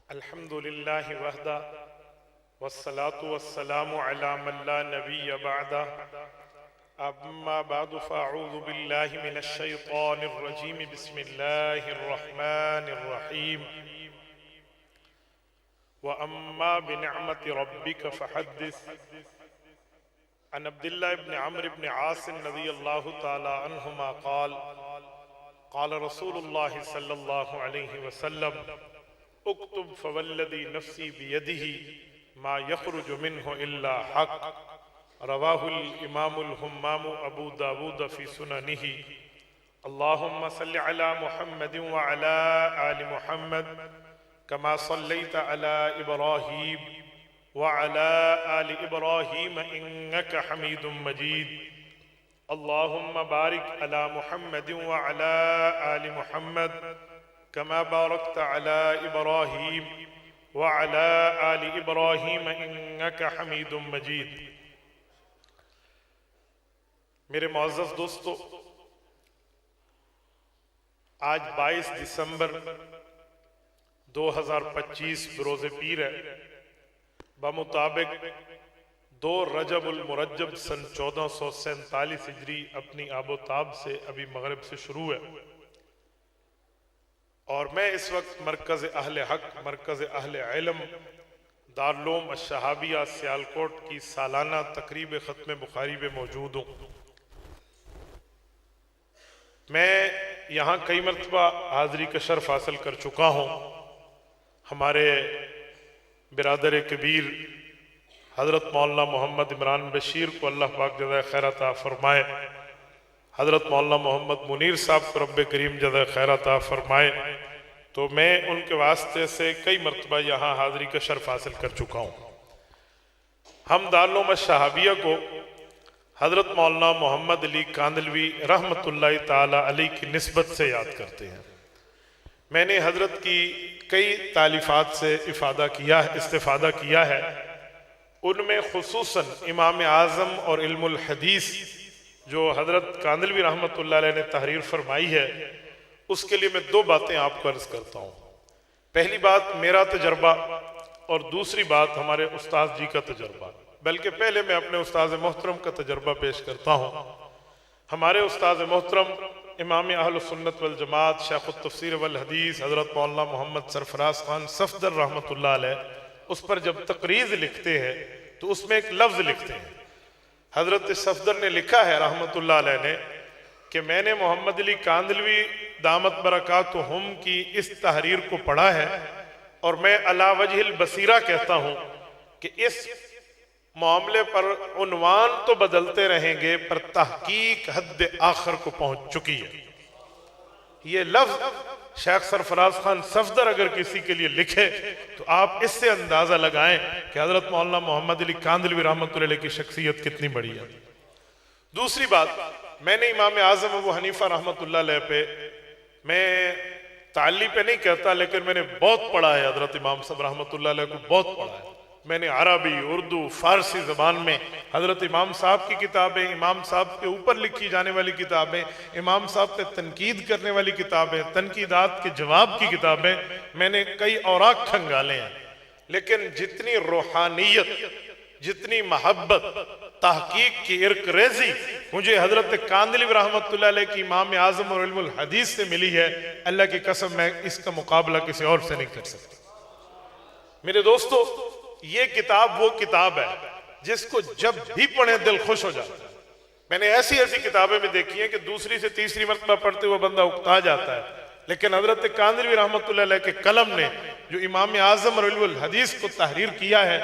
अल्हम्दुलिल्लाहि वहदा वस्सलातु वस्सलामु अला मन ला नबिय्य बअदा अम्मा बअदु फ़अऊज़ु बिल्लाहि मिनश शैतानिर रजीम बिस्मिल्लाहिर रहमानिर रहीम व अम्मा बिनिअमति रब्बिक फ़हद्दिस अन अब्दुल्लाह इब्न अम्र इब्न आस रज़ियल्लाहु तआला अन्हुमा क़ाल रसूलुल्लाह सल्लल्लाहु अलैहि वसल्लम उक्तुब फ़वल्लज़ी नफ़्सी बियदिही मा यख़रुजु मिन्हु इल्ला हक़ रवाहुल इमामुल हुम्माम अबू दाऊद फ़ी सुननिही अल्लाहुम्मा सल्लि अला मुहम्मदिन व अला आलि मुहम्मद कमा सल्लैता अला इब्राहीम व अला आलि इब्राहीम इन्नका हमीदुम मजीद अल्लाहुम्मा बारिक अला मुहम्मदिन व अला आलि मुहम्मद कमा बारकता अला इब्राहीम व अला आलि इब्राहीम इन्नका हमीदुम मजीद। मेरे मुअज़्ज़ज़ दोस्तों, आज 22 दिसंबर 2025 रोज़े पीर है। बमुताबिक 2 रजबुल मुरज्जब सन 1447 हिजरी अपनी आबोताब से अभी मगरिब से शुरू है और मैं इस वक्त मरकज़ अहले हक, मरकज़ अहले इल्म दारुल अश-शहाबिया सियालकोट की सालाना तकरीब ख़त्म बुखारी में मौजूद हूँ। मैं यहाँ कई मरतबा हाज़री का शर्फ हासिल कर चुका हूँ। हमारे बिरादर कबीर हज़रत मौलाना मोहम्मद इमरान बशीर को अल्लाह पाक जज़ाए खैर अता फरमाए, हज़रत मौलाना मोहम्मद मुनीर साहब को रब्बे करीम जज़ाए खैर अता फरमाए। तो मैं उनके वास्ते से कई मरतबा यहाँ हाज़री का शर्फ हासिल कर चुका हूँ। हम दारुल अश-शहाबिया को हज़रत मौलाना मोहम्मद अली कांदलवी रहमतुल्लाहि ताला अलैह की निस्बत से याद करते हैं। मैंने हज़रत की कई तालीफ़ात से इस्तिफ़ादा किया है। उनमें खुसूसन इमाम आज़म और इल्मुल हदीस जो हज़रत कांदलवी रहमतुल्लाह अलैह ने तहरीर फरमाई है, उसके लिए मैं 2 बातें आपको अर्ज़ करता हूँ। पहली बात मेरा तजर्बा और दूसरी बात हमारे उस्ताद जी का तजर्बा। बल्कि पहले मैं अपने उस्ताद मोहतरम का तजर्बा पेश करता हूँ। हमारे उस्ताद मोहतरम इमाम अहल सुन्नत वल जमात शेखुत तफसीर वल हदीस हज़रत मौलाना मोहम्मद सरफराज खान सफदर रहमतुल्लाह अलैह उस पर जब तकरीज़ लिखते हैं तो उसमें एक लफ्ज़ लिखते हैं। हज़रत सफदर ने लिखा है रहमतुल्लाह अलैह ने कि मैंने मोहम्मद अली कांदलवी दामत बरकातुहुम की इस तहरीर को पढ़ा है और मैं अला वजहिल बसीरा कहता हूँ कि इस मामले पर उन्वान तो बदलते रहेंगे पर तहकीक हद आखिर को पहुंच चुकी है। ये लफ्ज शेख सरफराज खान सफदर अगर किसी के लिए लिखे तो आप इससे अंदाजा लगाएं कि हजरत मौलाना मोहम्मद अली कांदलवी रहमतुल्लाह अलैह की शख्सियत कितनी बड़ी है। दूसरी बात, मैंने इमाम आज़म अबू हनीफा रहमतुल्लाह अलैह पे, मैं ताली पे नहीं कहता लेकिन मैंने बहुत पढ़ा है। हजरत इमाम साहब रहमतुल्लाह अलैह को बहुत पढ़ा है मैंने। अरबी, उर्दू, फारसी ज़बान में हज़रत इमाम साहब की किताबें, इमाम साहब के ऊपर लिखी जाने वाली किताबें, इमाम साहब पे तनकीद करने वाली किताबें, तनकीदात के जवाब की किताबें, मैंने कई औराक खंगाले हैं। लेकिन जितनी रूहानियत, जितनी महब्बत, तहकीक की इर्क-रेज़ी मुझे हज़रत कांदलवी रहमतुल्लाह अलैह की इमाम आज़म और इल्मुल हदीस से मिली है, अल्लाह की कसम मैं इसका मुकाबला किसी और से नहीं कर सकता। मेरे दोस्तों, ये किताब वो किताब है जिसको जब भी पढ़े दिल खुश हो जाता है। मैंने ऐसी ऐसी किताबें भी देखी हैं कि दूसरी से तीसरी मरतबा पढ़ते हुए बंदा उकता जाता है, लेकिन हजरत कांदलवी रहमतुल्लाह अलैह के कलम ने जो इमाम आज़म और इल्मुल हदीस को तहरीर किया है,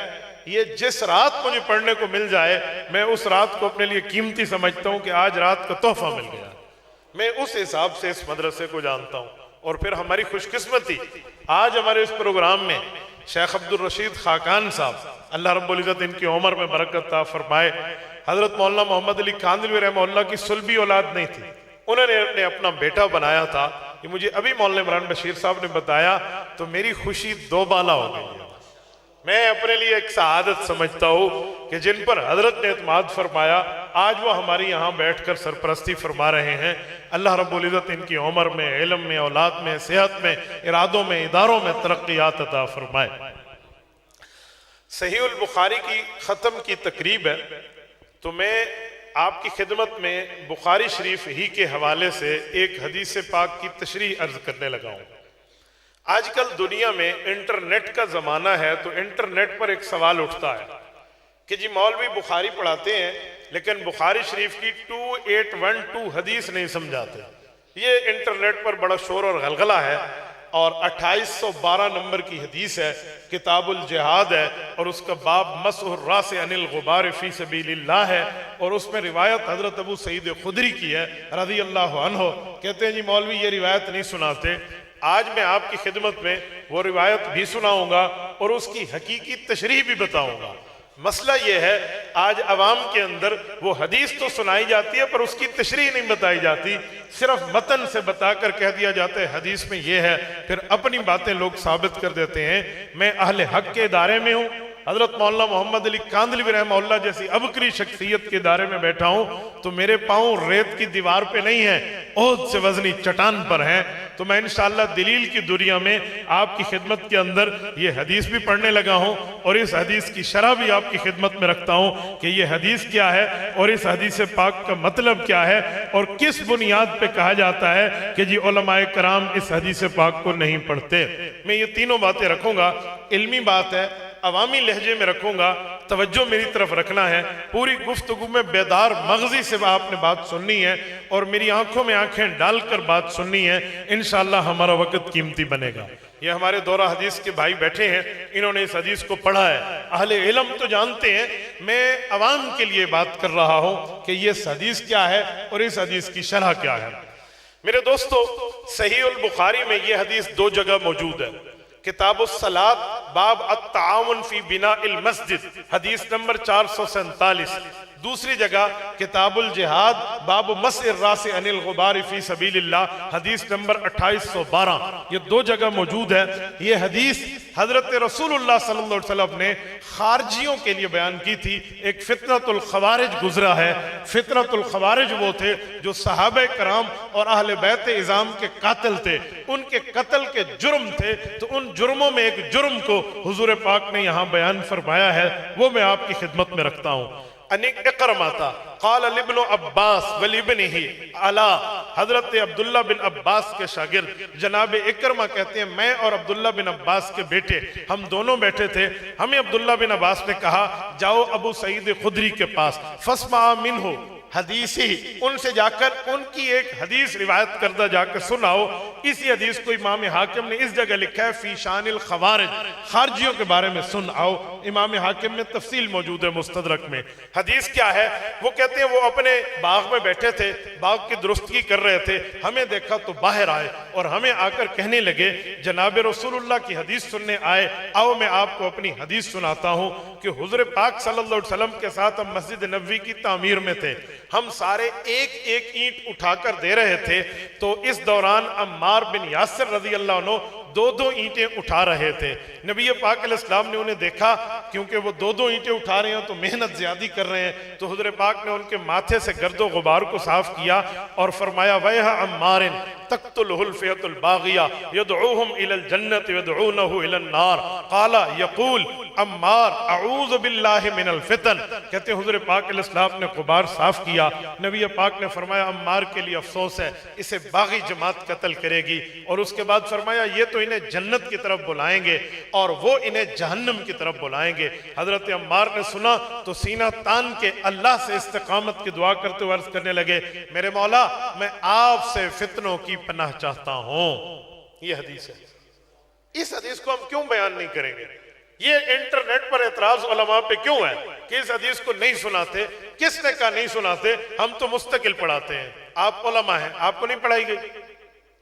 ये जिस रात मुझे पढ़ने को मिल जाए मैं उस रात को अपने लिए कीमती समझता हूँ कि आज रात का तोहफा मिल गया। मैं उस हिसाब से इस मदरसे को जानता हूँ। और फिर हमारी खुशकिस्मती, आज हमारे इस प्रोग्राम में शेख अब्दुल रशीद खाकान साहब, अल्लाह रब्बुल इज़्ज़त इनकी उम्र में बरकत अता फरमाए, हज़रत मौलाना मोहम्मद अली कांदलवी रहमतुल्लाह की सुल्बी औलाद नहीं थी, उन्होंने अपना बेटा बनाया था। ये मुझे अभी मौलाना इमरान बशीर साहब ने बताया तो मेरी खुशी 2 बाला हो गई है। मैं अपने लिए एक सआदत समझता हूँ कि जिन पर हजरत ने एतमाद फरमाया आज वो हमारी यहाँ बैठकर सरपरस्ती फरमा रहे हैं। अल्लाह रब्बुल इज़्ज़त इनकी उम्र में, इल्म में, औलाद में, सेहत में, इरादों में, इदारों में तरक्कियात अता फरमाए। सहीहुल बुखारी की ख़त्म की तकरीब है, तो मैं आपकी खिदमत में बुखारी शरीफ ही के हवाले से एक हदीस पाक की तशरीह अर्ज करने लगा हूँ। आजकल दुनिया में इंटरनेट का ज़माना है, तो इंटरनेट पर एक सवाल उठता है कि जी मौलवी बुखारी पढ़ाते हैं लेकिन बुखारी शरीफ की 2812 हदीस नहीं समझाते। ये इंटरनेट पर बड़ा शोर और गलगला है और 2812 नंबर की हदीस है, किताबुल जिहाद है और उसका बाब मसहुर रास अनिल गुबार फी सबीलिल्लाह है और उसमें रिवायत हजरत अबू सईद खुदरी की है रज़ी अल्लाह अन्हु। कहते हैं जी मौलवी ये रिवायत नहीं सुनाते। आज मैं आपकी खिदमत में वो रिवायत भी सुनाऊंगा और उसकी हकीकी तशरीह भी बताऊंगा। मसला ये है आज अवाम के अंदर वो हदीस तो सुनाई जाती है पर उसकी तशरीह नहीं बताई जाती, सिर्फ मतन से बताकर कह दिया जाता है हदीस में ये है, फिर अपनी बातें लोग साबित कर देते हैं। मैं अहले हक के इदारे में हूँ, हजरत मौलाना मोहम्मद अली कांदलवी रहमहुल्लाह जैसी अबकरी शख्सियत के दायरे में बैठा हूं, तो मेरे पांव रेत की दीवार पे नहीं है, ओहद से वजनी चट्टान पर हैं। तो मैं इंशाअल्लाह दलील की दुनिया में आपकी खिदमत के अंदर ये हदीस भी पढ़ने लगा हूं और इस हदीस की शरह भी आपकी खिदमत में रखता हूं कि ये हदीस क्या है और इस हदीस पाक का मतलब क्या है और किस बुनियाद पे कहा जाता है कि जी उलमाए कराम इस हदीस पाक को नहीं पढ़ते। मैं ये तीनों बातें रखूंगा, इल्मी बात है, अवामी लहजे में रखूंगा, तवज्जो मेरी तरफ रखना है। पूरी गुफ्तगू में बेदार मगजी से आपने बात सुननी है और मेरी आंखों में आंखें डालकर बात सुननी है। इंशाअल्लाह हमारा वक्त कीमती बनेगा। ये हमारे दौरा हदीस के भाई बैठे हैं, इन्होंने इस हदीस को पढ़ा है, अहले इल्म तो जानते हैं। मैं अवाम के लिए बात कर रहा हूं कि ये हदीस क्या है और इस हदीस की शरह क्या है। मेरे दोस्तों, सहीहुल बुखारी में ये हदीस दो जगह मौजूद है। किताबुस सलात बाब अत्ताउन फी बिनाइल मस्जिद हदीस नंबर 447। दूसरी जगह किताबुल जिहाद बाब मसइर रास अनिल गुबार फी सबीलिल्लाह हदीस नंबर 2812। ये दो जगह मौजूद है। ये हदीस हजरत रसूलुल्लाह सल्लल्लाहु अलैहि वसल्लम ने खारजियों के लिए बयान की थी। एक फितनतुल खवारिज गुजरा है। फितनतुल खवारिज वो थे जो सहाबे कराम और अहले बैत इज़ाम के कातिल थे, उनके कत्ल के जुर्म थे। तो उन जुर्मों में एक जुर्म को हुजूर पाक ने यहाँ बयान फरमाया है, वो मैं आपकी खिदमत में रखता हूँ। इकरमाता क़ाल इब्न अब्बास वल इब्निही अला, हजरत अब्दुल्ला बिन अब्बास के शागिर्द जनाब इकरमा कहते हैं मैं और अब्दुल्ला बिन अब्बास के बेटे हम दोनों बैठे थे। हमें अब्दुल्ला बिन अब्बास ने कहा जाओ अबू सईद खुदरी के पास, फस्मा मिन्हु हदीसी, उनसे जाकर उनकी एक हदीस रिवायत करदा जाकर सुनाओ। इसी हदीस को इमाम हाकिम ने इस जगह लिखा है फी शानिल खवारिज, खारजियों के बारे में सुन आओ। इमाम हाकिम में तफसील मौजूद है मुस्तदरक में। हदीस क्या है? वो कहते हैं वो अपने बाग में बैठे थे, बाग की दुरुस्तगी कर रहे थे, हमें देखा तो बाहर आए और हमें आकर कहने लगे जनाब रसूलुल्लाह की हदीस सुनने आए, आओ मैं आपको अपनी हदीस सुनाता हूँ कि हुजूर पाक सल्लल्लाहु अलैहि वसल्लम के साथ हम मस्जिद नबवी की तामीर में थे। हम सारे एक एक ईंट उठाकर दे रहे थे, तो इस दौरान अम्मार बिन यासिर रज़ी अल्लाह अन्हु दो दो ईंटें उठा रहे थे। नबी पाक अलैहिस्सलाम ने उन्हें देखा, क्योंकि वो दो दो ईंटें उठा रहे हैं तो मेहनत ज्यादा कर रहे हैं, तो हुजूर पाक ने उनके माथे से गर्दो गुबार को साफ किया और फरमाया वह अम्मारिन तक़्तुलहुल फ़ियतुल बाग़िया यदऊहुम इलल जन्नत यदऊनहु इलन नार क़ाला यक़ूल अम्मार अऊज़ु बिल्लाहि मिनल फ़ितन। कहते हुजूर पाक अलैहिस्सलाम ने गुबार साफ किया। नबी पाक ने फरमाया अम्मार के लिए अफसोस है, इसे बागी जमात कत्ल करेगी। और उसके बाद फरमाया ये तो इन्हें जन्नत की तरफ बुलाएंगे और वो इन्हें जहन्नम की तरफ बुलाएंगे। हजरत अम्मार ने सुना तो सीना तान के अल्लाह से इस्तिकामत की दुआ करते हुए अर्ज करने लगे मेरे मौला मैं आपसे फितनों की पनाह चाहता हूं। ये हदीस है। इस हदीस को हम क्यों बयान नहीं करेंगे? ये इंटरनेट पर एतराज उलमा पे क्यों है कि इस हदीस को नहीं सुनाते? किसने कहा नहीं सुनाते? हम तो मुस्तकिल पढ़ाते हैं, आप उलमा हैं, आपको नहीं पढ़ाई गई?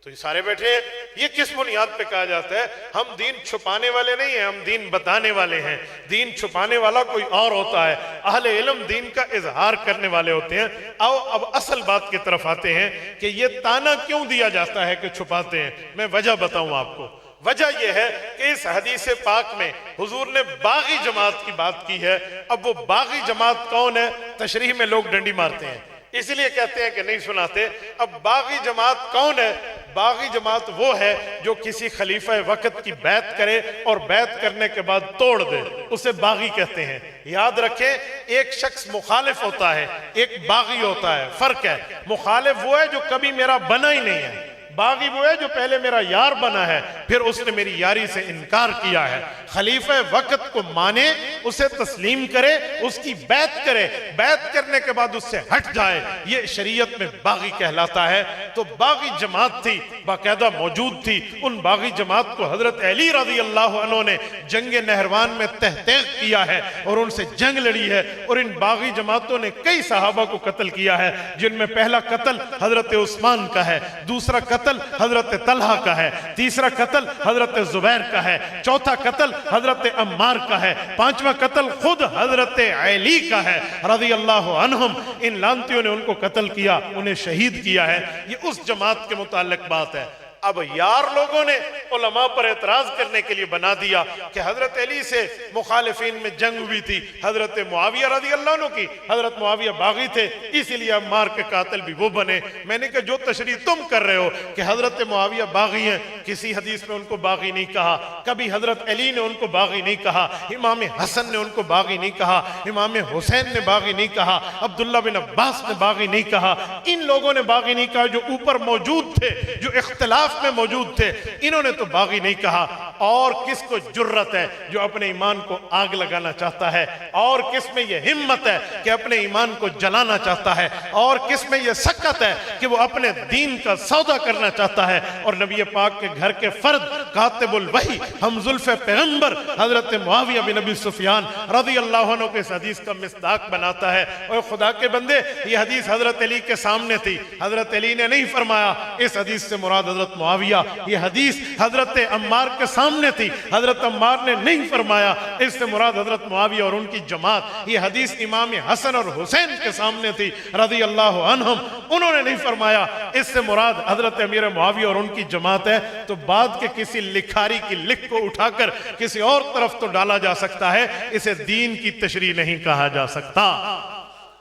तो ये सारे बैठे हैं, ये किस बुनियाद पे कहा जाता है? हम दीन छुपाने वाले नहीं हैं, हम दीन बताने वाले हैं। दीन छुपाने वाला कोई और होता है, अहले इल्म दीन का इजहार करने वाले होते हैं। आओ अब असल बात की तरफ आते हैं कि ये ताना क्यों दिया जाता है कि छुपाते हैं। मैं वजह बताऊं आपको। वजह यह है कि इस हदीस पाक में हुजूर ने बागी जमात की बात की है। अब वो बागी जमात कौन है, तशरीह में लोग डंडी मारते हैं, इसलिए कहते हैं कि नहीं सुनाते। अब बागी जमात कौन है? बागी जमात वो है जो किसी खलीफा वक्त की बैत करे और बैत करने के बाद तोड़ दे, उसे बागी कहते हैं। याद रखें, एक शख्स मुखालिफ होता है, एक बागी होता है, फर्क है। मुखालिफ वो है जो कभी मेरा बना ही नहीं है, बागी वो है जो पहले मेरा यार बना है फिर उसने मेरी यारी से इनकार किया है। खलीफा वक्त को माने, उसे तस्लीम करे, उसकी बैत करे, बैत करने के बाद उससे हट जाए, ये शरीयत में बागी कहलाता है। तो बागी जमात थी, बाकायदा मौजूद थी। उन बागी जमात को हजरत अली रज़ी अल्लाह अन्हु ने जंग नहरवान में तहक़ीक़ किया है और उनसे जंग लड़ी है। और इन बागी जमातों ने कई सहाबा को कत्ल किया है, जिनमें पहला कत्ल हजरत उस्मान का है, दूसरा कत्ल हजरत तलहा का है, तीसरा कत्ल हजरत जुबैर का है, चौथा कत्ल हजरत अम्मार का है, पांचवा कत्ल खुद हजरत अली का है रज़ी अल्लाह अन्हुम। इन लानतियों ने उनको कत्ल किया, उन्हें शहीद किया है। ये उस जमात के मुताल्लिक बात है। अब यार लोगों ने उलमा पर एतराज करने के लिए बना दिया कि हजरत अली से मुखालिफिन में जंग हुई थी, हजरत मुआविया रज़ी अल्लाह अन्हु की, हजरत मुआविया बागी थे, इसीलिए अम्मार के कातिल भी वो बने। मैंने कहा जो तशरीह तुम कर रहे हो कि हजरत मुआविया बागी हैं, किसी हदीस में उनको बागी नहीं कहा, कभी हजरत अली ने उनको बागी नहीं कहा, इमाम हसन ने उनको बागी नहीं कहा, इमाम हुसैन ने बागी नहीं कहा, अब्दुल्ला बिन अब्बास ने बागी नहीं कहा, इन लोगों ने बागी नहीं कहा जो ऊपर मौजूद थे, जो इख्तिलाफ में मौजूद थे, इन्होंने तो बागी नहीं कहा। और किसको जुर्रत है जो अपने ईमान को आग लगाना चाहता है, और किस में यह हिम्मत है कि अपने ईमान को जलाना चाहता है, और किस में यह सकत है कि वो अपने दीन का सौदा करना चाहता है। और नबी पाक के घर के फर्द कातिबुल वही हम जुल्फ़े पैगंबर हजरत मुआविया बिन अबी सुफियान रज़ी अल्लाह अन्हु के इस हदीस का मिस्दाक बनाता है। और खुदा के बंदे, ये हदीस हजरत अली के सामने थी, हजरत अली ने नहीं फरमाया इस हदीस से मुराद हजरत मुआविया, ये हदीस हजरत अम्मार के सामने थी, हजरत अम्मार ने नहीं फरमाया इससे मुराद हजरत मुआविया और उनकी जमात। ये हदीस इमाम हसन और हुसैन के सामने थी रज़ी अल्लाह अन्हुम, उन्होंने नहीं फरमाया इससे मुराद हजरत अमीर मुआविया और उनकी जमात है। तो बाद के किसी लिखारी की लिख को उठाकर किसी और तरफ तो डाला जा सकता है, इसे दीन की तशरीह नहीं कहा जा सकता।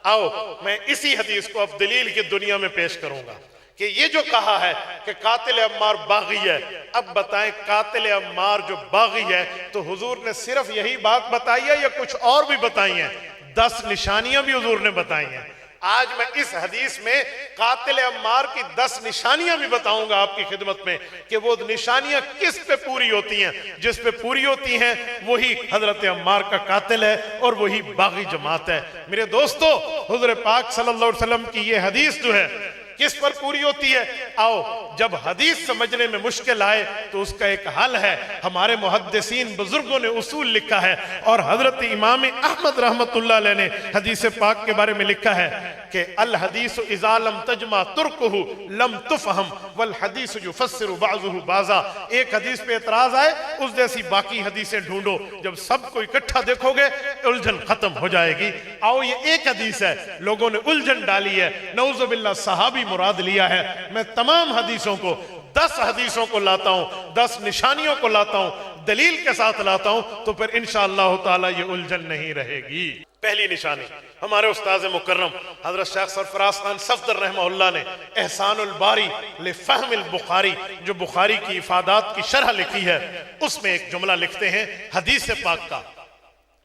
आओ मैं इसी हदीस को अब दलील की दुनिया में पेश करूंगा कि ये जो कहा है कि कातिल अम्मार बागी है, अब बताएं कातिल अम्मार जो बागी है तो हुजूर ने सिर्फ यही बात बताई है या कुछ और भी बताई हैं? 10 निशानियां भी हुजूर ने बताई हैं। आज मैं इस हदीस में कातिल अम्मार की 10 निशानियां भी बताऊंगा आपकी खिदमत में कि वो निशानियां किस पे पूरी होती हैं। जिस पे पूरी होती हैं वही हजरत अम्मार का कातिल है और वही बागी जमात है। मेरे दोस्तों, हुजूर पाक सल्लल्लाहु अलैहि वसल्लम की ये हदीस जो है किस पर पूरी होती है? आओ, जब हदीस समझने में मुश्किल आए तो उसका एक हल है। हमारे मुहद्दिसीन बुजुर्गों ने उसूल लिखा है और हजरत इमाम अहमद रहमतुल्लाह अलैह ने हदीस पाक के बारे में लिखा है कि अल हदीस इज़ा लम तजमा तुर्कुहु लम तुफहम वल हदीस युफस्सिरु बाज़ुहु बाज़ा। एक हदीस पे एतराज आए, उस जैसी बाकी हदीसें ढूंढो, जब सबको इकट्ठा देखोगे उलझन खत्म हो जाएगी। आओ, ये एक हदीस है, लोगों ने उलझन डाली है, नऊज़ुबिल्लाह सहाबी मुराद लिया है। मैं तमाम हदीसों को 10 हदीसों को लाता हूं, 10 निशानियों को लाता हूं, दलील के साथ लाता हूं, तो फिर इंशाअल्लाह ताला ये उलझन नहीं रहेगी। पहली निशानी, हमारे उस्ताद मुकर्रम हजरत शेख सरफराज खान सफदर रहमहुल्लाह ने एहसानुल बारी लिफ़हमिल बुखारी, जो बुखारी की इफादात की शरह लिखी है, उसमें एक जुमला लिखते हैं हदीस पाक का,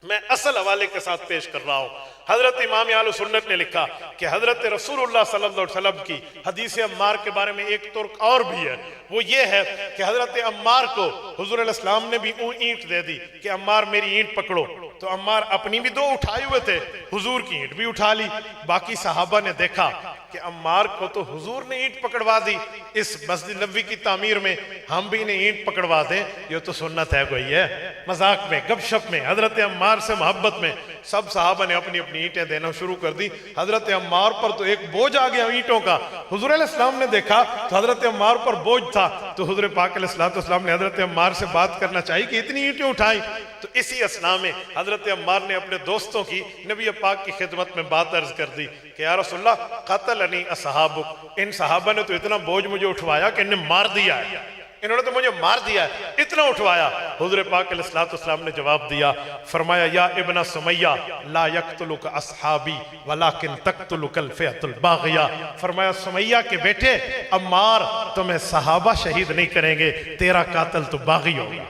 मैं असल हवाले के साथ पेश कर रहा हूं। हजरत इमाम आले सुन्नत ने लिखा कि हजरत रसूलुल्लाह सल्लल्लाहु अलैहि वसल्लम की हदीस अम्मार के बारे में एक तुर्क और भी है। वो ये है कि हजरत अम्मार को हुजूर अलैहि सलाम ने भी ईंट दे दी कि अम्मार मेरी ईंट पकड़ो, तो अम्मार अपनी भी 2 उठाए हुए थे, हुजूर की ईंट भी उठा ली। बाकी सहाबा ने देखा कि अम्मार को तो हुजूर ने ईंट पकड़वा दी, इस मस्जिद नबवी की तामीर में हम भी इन्हें ईंट पकड़वा दें, ये तो सुन्नत है कोई है। मजाक में, गपशप में, हजरत अम्मार से मोहब्बत में सब सहाबा ने अपनी अपनी ईंटें देना शुरू कर दी। हजरत अम्मार पर तो एक बोझ आ गया ईंटों का। हुजूर अलैहिस्सलाम ने देखा तो हजरत अम्मार पर बोझ था, तो हुजूर पाक अलैहिस्सलाम ने हजरत अम्मार से बात करना चाहिए कि इतनी ईंटें उठाई। तो इसी असना में हजरत अम्मार ने अपने दोस्तों की नबी पाक की खिदमत में बात अर्ज कर दी कि या रसूलल्लाह क़तलनी असहाबुक, इन सहाबा ने तो इतना बोझ मुझे उठवाया कि इन्हें मार दिया है, इन्होंने तो मुझे मार दिया, इतना उठवाया। हुजूर पाक अलैहिस्सलाम ने जवाब दिया, फरमाया या इब्न सुमैया ला यक्तुलुक अस्हाबी वलाकिन तक्तुलुकल फ़िअतुल बाग़िया। फरमाया सुमैया के बेटे अम्मार तुम्हें सहाबा शहीद नहीं करेंगे, तेरा कातिल तो बागी होगा।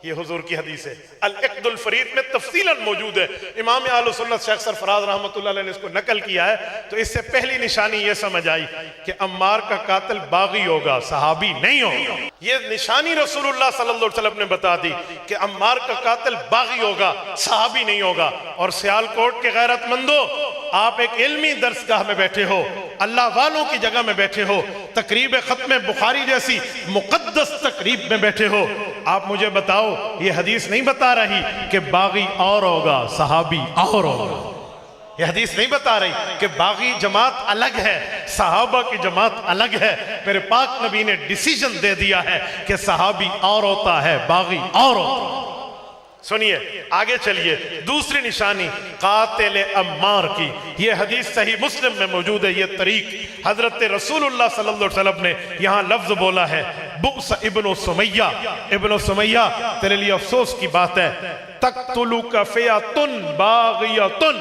ये हुजूर की हदीस है, अल-इक़्दुल फ़रीद में तफ़सीलन मौजूद है। इमाम अहले सुन्नत शेख सरफराज रहमतुल्लाह अलैह ने इसको नकल किया है। तो इससे पहली निशानी ये समझ आई कि अम्मार का कातिल बागी होगा, सहाबी नहीं होगा। ये निशानी रसूलुल्लाह सल्लल्लाहु अलैहि वसल्लम ने बता दी कि अम्मार का कातिल बागी होगा, सहाबी नहीं होगा। और सियालकोट के गैरतमंदो, आप एक इल्मी दरसगाह में बैठे हो, अल्लाह वालों की जगह में बैठे हो, तकरीब खत्म बुखारी जैसी मुकद्दस तकरीब में बैठे हो, आप मुझे बताओ ये हदीस नहीं बता रही कि बागी और होगा, सहाबी और होगा। ये हदीस नहीं बता रही कि बागी जमात अलग है, सहाबा की जमात अलग है। मेरे पाक नबी ने डिसीजन दे दिया है कि सहाबी और होता है, बागी और होता है। सुनिए आगे चलिए, दूसरी निशानी कातिल अम्मार की, ये हदीस सही मुस्लिम में मौजूद है। ये तरीक हजरत रसूलुल्लाह सल्लल्लाहु अलैहि वसल्लम ने यहाँ लफ्ज बोला है, बुस इब्न सुमैया, इब्न सुमैया तेरे लिए अफसोस की बात है, तक़्तुलुका फ़िअतुन बाग़ियतुन,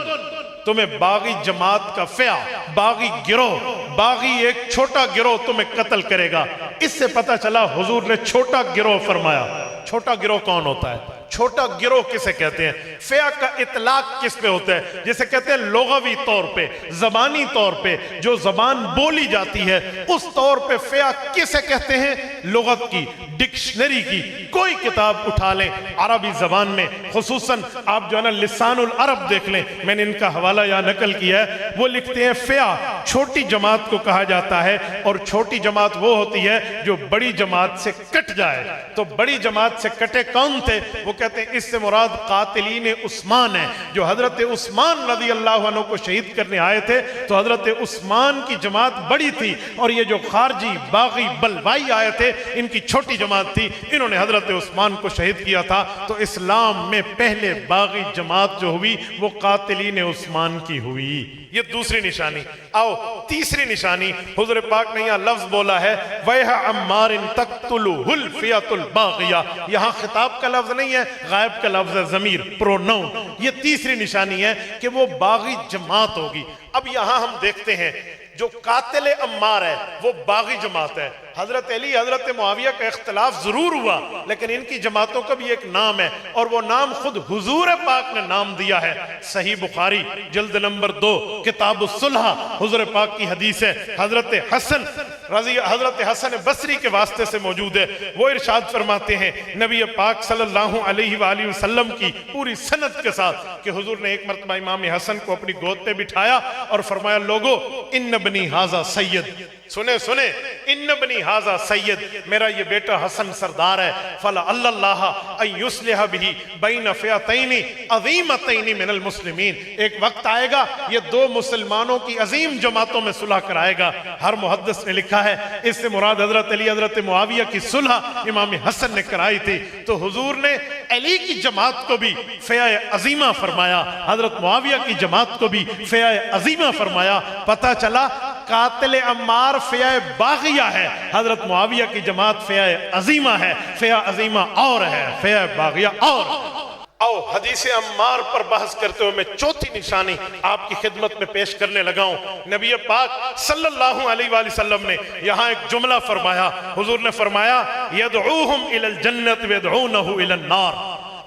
तुम्हें बागी जमात का फ़िया, बागी गिरोह, बागी एक छोटा गिरोह तुम्हें कत्ल करेगा। इससे पता चला हुजूर ने छोटा गिरोह फरमाया। छोटा गिरोह कौन होता है? छोटा गिरोह किसे कहते हैं? फ़िया का इतलाक किस पे होता है? जिसे कहते हैं लोगवी तौर पे, जबानी तौर पे, जो जबान बोली जाती है उस तौर पे फ़िया किसे कहते हैं? लुगत की, डिक्शनरी की कोई किताब उठा लें अरबी जबान में, खुसूसन आप जो है ना लिसानुल अरब देख लें, मैंने इनका हवाला या नकल किया है, वो लिखते हैं फ़िया छोटी जमात को कहा जाता है, और छोटी जमात वो होती है जो बड़ी जमात से कट जाए। तो बड़ी जमात से कटे कौन थे? वो कहते हैं इससे मुराद कातिलीन उस्मान है, जो हजरत उस्मान रज़ी अल्लाह अन्हु को शहीद करने आए थे। तो हजरत उस्मान की जमात बड़ी थी, और ये जो खारजी बागी बलवाई आए थे इनकी छोटी जमात थी, इन्होंने हजरत उस्मान को शहीद किया था। तो इस्लाम में पहले बागी जमात जो हुई वो कातिलीन उस्मान की हुई। ये दूसरी निशानी। आओ तीसरी निशानी, हुजूर पाक ने यहाँ लफ्ज बोला है, वह अम्मार तक़्तुलुहुल फ़िअतुल बाग़िया। यहाँ खिताब का लफ्ज नहीं है, गायब का लफ्ज है, ज़मीर, प्रोनाउन। ये तीसरी निशानी है कि वो बागी जमात होगी। अब यहाँ हम देखते हैं जो कातिल अम्मार है वो बागी जमात है। हजरत अली हजरत मुआविया का इख्तिलाफ जरूर हुआ, लेकिन इनकी जमातों का भी एक नाम है, और वो नाम खुद हुजूर पाक ने नाम दिया है। सही बुखारी जल्द नंबर 2 किताब सुलह, हुजूर पाक की हदीस है। हजरत हसन बसरी के वास्ते से मौजूद है। वो इरशाद फरमाते हैं नबी पाक सल्लल्लाहु अलैहि वसल्लम की पूरी सनद के साथ कि हुजूर ने एक मरतबा इमाम हसन को अपनी गोद पे बिठाया और फरमाया, लोगो इन्न बनी हाजा सैयद, सुने सुने, इन्न बनी हाजा सैयद, मेरा ये बेटा हसन सरदार है। फला अल्लाह अन युस्लिह बिही बैन फ़िअतैनि अज़ीमतैनि मिनल मुस्लिमीन, एक वक्त आएगा ये दो मुसलमानों की अजीम जमातों में सुलह कराएगा। हर मुहद्दिस ने लिखा है इससे मुराद हजरत अली हजरत मुआविया की सुलह इमाम हसन ने कराई थी। तो हुजूर ने अली की जमात को भी फ़िया अज़ीमा फरमाया, हजरत मुआविया की जमात को भी फ़िया अज़ीमा फरमाया। पता चला कातिल अम्मार फ़िया बाग़िया है, हजरत मुआविया की जमात फ़िया अज़ीमा है। फ़िया अज़ीमा और है, फ़िया बाग़िया और। आओ हदीस अम्मार पर बहस करते हुए मैं चौथी निशानी आपकी खिदमत में पेश करने लगा हूं। नबी पाक सल्लल्लाहु अलैहि वसल्लम ने यहाँ एक जुमला फरमाया। हुजूर ने फरमाया, यदऊहुम इलल जन्नत वयदऊनहु इलन नार,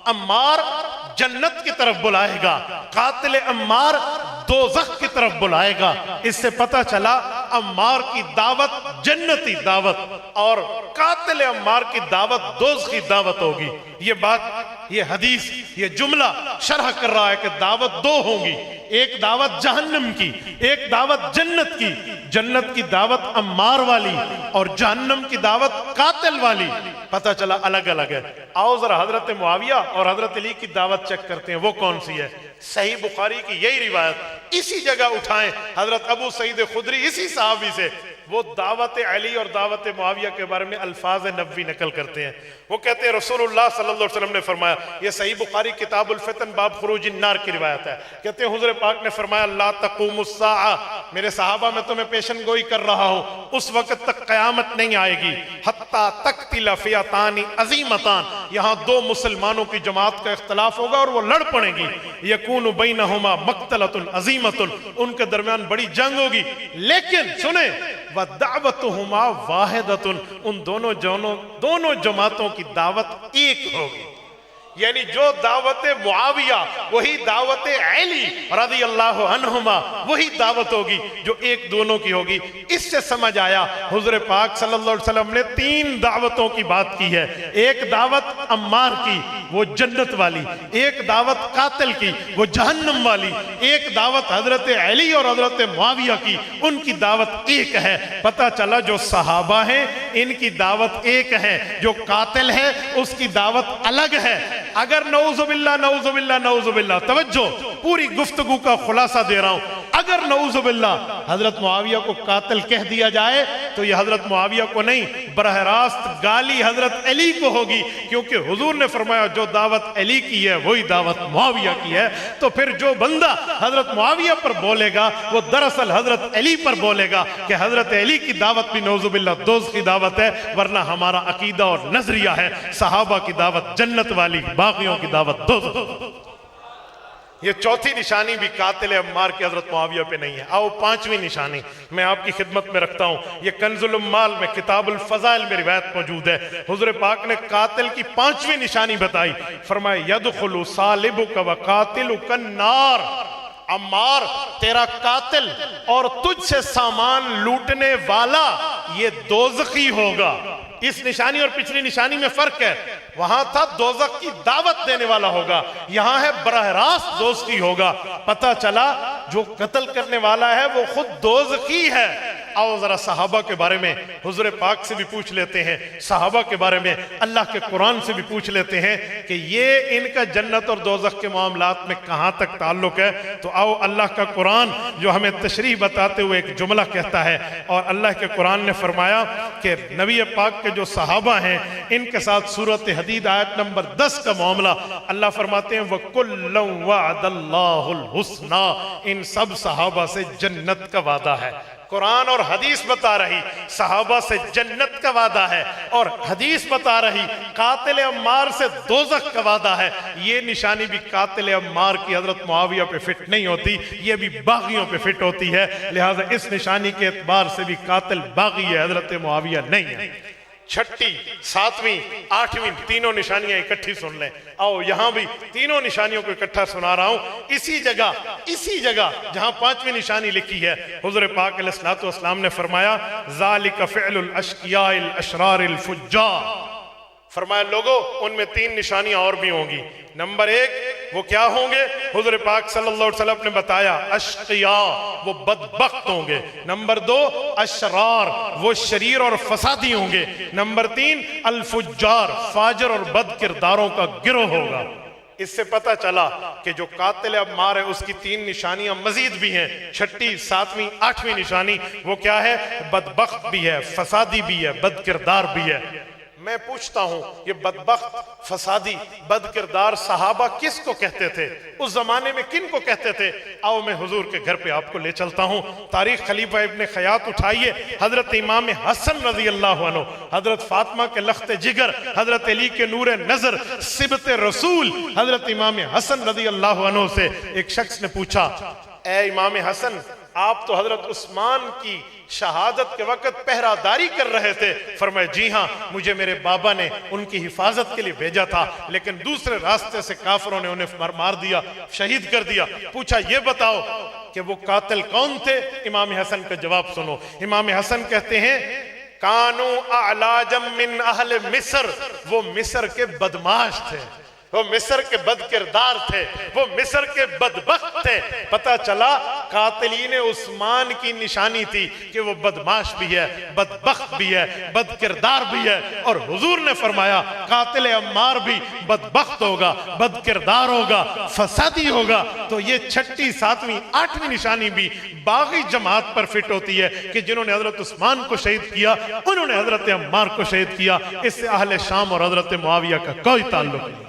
अम्मार जन्नत की तरफ बुलाएगा, कातिल अम्मार दोज़ख की तरफ बुलाएगा। इससे पता चला अम्मार की दावत जन्नती दावत और कातिल अम्मार की दावत दोज़खी दावत होगी। ये बात, ये हदीस, ये जुमला शरह कर रहा है कि दावत दो होंगी, एक दावत जहन्नम की, एक दावत जन्नत की। जन्नत की दावत अम्मार वाली और जहन्नम की दावत कातिल वाली। पता चला अलग अलग है। आओ जरा हजरत मुआविया और हजरत अली की दावत चेक करते हैं, वो कौन सी है। सही बुखारी की यही रिवायत इसी जगह उठाएं, हजरत अबू सईद खुदरी इसी सहाबी से वो दावत अली और दावत मुआविया के बारे में अल्फाज नबवी नकल करते हैं। वो कहते हैं रसूलुल्लाह सल्लल्लाहु अलैहि वसल्लम ने फरमाया, ये सही बुखारी किताबुल फितन बाब खुरूजिन नार की रिवायत है। कहते हैं हुज़ूर पाक ने फरमाया, ला तक़ूमुस साआ, मेरे सहाबा में तुम्हें पेशन गोई कर रहा हूं, उस वक्त तक क़यामत नहीं आएगी, हत्ता तक़तिल फ़ियतानी अज़ीमतान, यहाँ दो मुसलमानों की जमात का इख्तलाफ होगा और वो लड़ पड़ेंगी, यकूनु बैनहुमा मक़तलतुन अज़ीमतुन, उनके दरमियान बड़ी जंग होगी, लेकिन सुने व दावतुहुमा वाहिदतुन, उन दोनों जमातों की दावत एक होगी। यानी जो दावत मुआविया वही दावत अली रज़ी अल्लाह अन्हुमा वही दावत होगी जो एक दोनों की होगी। इससे समझ आया हुज़ूर पाक सल्लल्लाहु अलैहि वसल्लम ने 3 दावतों की बात की है। एक दावत अम्मार की, वो जन्नत वाली, एक दावत कातिल की, वो जहन्नम वाली, एक दावत हजरत अली और हजरत मुआविया की, उनकी दावत एक है। पता चला जो सहाबा हैं इनकी दावत एक है, जो कातिल है उसकी दावत अलग है। अगर नऊजुबिल्लाह तवज्जो, पूरी गुफ्तगू का खुलासा दे रहा हूं, अगर नऊजुबिल्लाह हजरत मुआविया को कातिल कह दिया जाए तो यह हजरत मुआविया को नहीं, बरह रास्त गाली हजरत अली को होगी, क्योंकि हुजूर ने फरमाया जो दावत अली की है वही दावत मुआविया की है। तो फिर जो बंदा हजरत मुआविया पर बोलेगा वो दरअसल हजरत अली पर बोलेगा कि हजरत अली की दावत भी नऊजुबिल्लाह दोज़ की दावत है, वरना हमारा अकीदा और नजरिया है सहाबा की दावत जन्नत वाली, बाकियों की दावत दोज़। ये चौथी निशानी भी कातिल अम्मार की हजरत मुआविया पे नहीं है। आओ 5वीं निशानी मैं आपकी खिदमत में रखता हूं। ये कंजुल उम्माल में किताबुल फज़ाइल में रिवायत मौजूद है। हुज़ूर पाक ने कातिल की 5वीं निशानी बताई, फरमाया यदखुलु सालिबुका व कातिलुका अन्नार, अम्मार तेरा कातिल और तुझसे सामान लूटने वाला ये दोज़खी होगा। इस निशानी और पिछली निशानी में फर्क है, वहां था दोज़ख की दावत देने वाला होगा, यहां है बरह रास्त दोज़खी होगा। पता चला जो कत्ल करने वाला है वो खुद दोज़खी है। आओ जरा सहाबा के बारे में हुज़ूर पाक से भी पूछ लेते हैं, सहाबा के बारे में अल्लाह के कुरान से भी पूछ लेते हैं कि ये इनका जन्नत और दोज़ख के मामलात में कहां तक ताल्लुक है। तो आओ अल्लाह का कुरान जो हमें तशरीह बताते हुए एक जुमला कहता है, और अल्लाह के कुरान ने फरमाया कि नबी पाक के जो सहाबा हैं इनके साथ सूरत हदीद आयत नंबर 10 का मामला अल्लाह फरमाते हैं वकुल्लु वअदल्लाहुल हुस्ना, इन सब सहाबा से जन्नत का वादा है। कुरान और हदीस बता रही सहाबा से जन्नत का वादा है, और हदीस बता रही कातिल अम्मार से दोज़ख का वादा है। ये निशानी भी कातिल अम्मार की हजरत मुआविया पे फिट नहीं होती, ये भी बागियों पे फिट होती है। लिहाजा इस निशानी के एतबार से भी कातिल बागी है, हजरत मुआविया नहीं है। 6ठी, 7वीं, 8वीं तीनों निशानियां इकट्ठी सुन लें। आओ यहां भी तीनों निशानियों को इकट्ठा सुना रहा हूं। इसी जगह जहां 5वीं निशानी लिखी है हुज़ूर पाक अलैहिस्सलातु वस्सलाम ने फरमाया ज़ालिका फ़िअलुल अश्कियाइल अशरारिल फुज्जार, फरमाया लोगों उनमें 3 निशानियां और भी होंगी। नंबर 1 वो क्या होंगे, हुज़ूर पाक सल्लल्लाहु अलैहि वसल्लम ने बताया अश्किया वो बदबख्त होंगे। नंबर 2 अशरार वो शरीर और फसादी होंगे। नंबर 3 अल फुज्जार फाजिर और बद किरदारों का गिरोह होगा। इससे पता चला कि जो कातिल अम्मार है उसकी 3 निशानियां मजीद भी हैं। 6ठी, 7वीं, 8वीं निशानी वो क्या है, बदबख्त भी है, फसादी भी है, बद किरदार भी है। मैं पूछता हूं ये बदबख्त, फसादी, बद किरदार सहाबा किसको कहते थे, उस जमाने में किन को कहते थे? आओ मैं हुजूर के घर पे आपको ले चलता हूं। तारीख खलीफा इब्ने खयात उठाइए, हजरत इमाम हसन रजी अल्लाह अन्हु, हजरत फातिमा के लख्त जिगर, हजरत अली के नूर नजर, सिबत रसूल हजरत इमाम हसन रजी अल्लाह अन्हु से एक शख्स ने पूछा, ए इमाम हसन आप तो हजरत उस्मान की शहादत के वक्त पहरादारी कर रहे थे। फरमाया जी हाँ, मुझे मेरे बाबा ने उनकी हिफाजत के लिए भेजा था, लेकिन दूसरे रास्ते से काफिरों ने उन्हें मार दिया, शहीद कर दिया। पूछा ये बताओ कि वो कातिल कौन थे? इमाम हसन का जवाब सुनो। इमाम हसन कहते हैं कानू अलाजम मिन अहल मिस्र, वो मिस्र के बदमाश थे। वो मिस्र के बद किरदार थे, वो मिस्र के बदबख्त थे। पता चला कातिलीन उस्मान की निशानी थी कि वो बदमाश भी है, बदबख्त भी है, बद किरदार भी है। और हुजूर ने फरमाया कातिल अम्मार भी बदबख्त होगा, बद किरदार होगा, फसादी होगा। तो ये 6ठी, 7वीं, 8वीं निशानी भी बागी जमात पर फिट होती है कि जिन्होंने हजरत उस्मान को शहीद किया, उन्होंने हजरत अम्मार को शहीद किया। इससे अहले शाम और हजरत मुआविया का कोई ताल्लुक नहीं।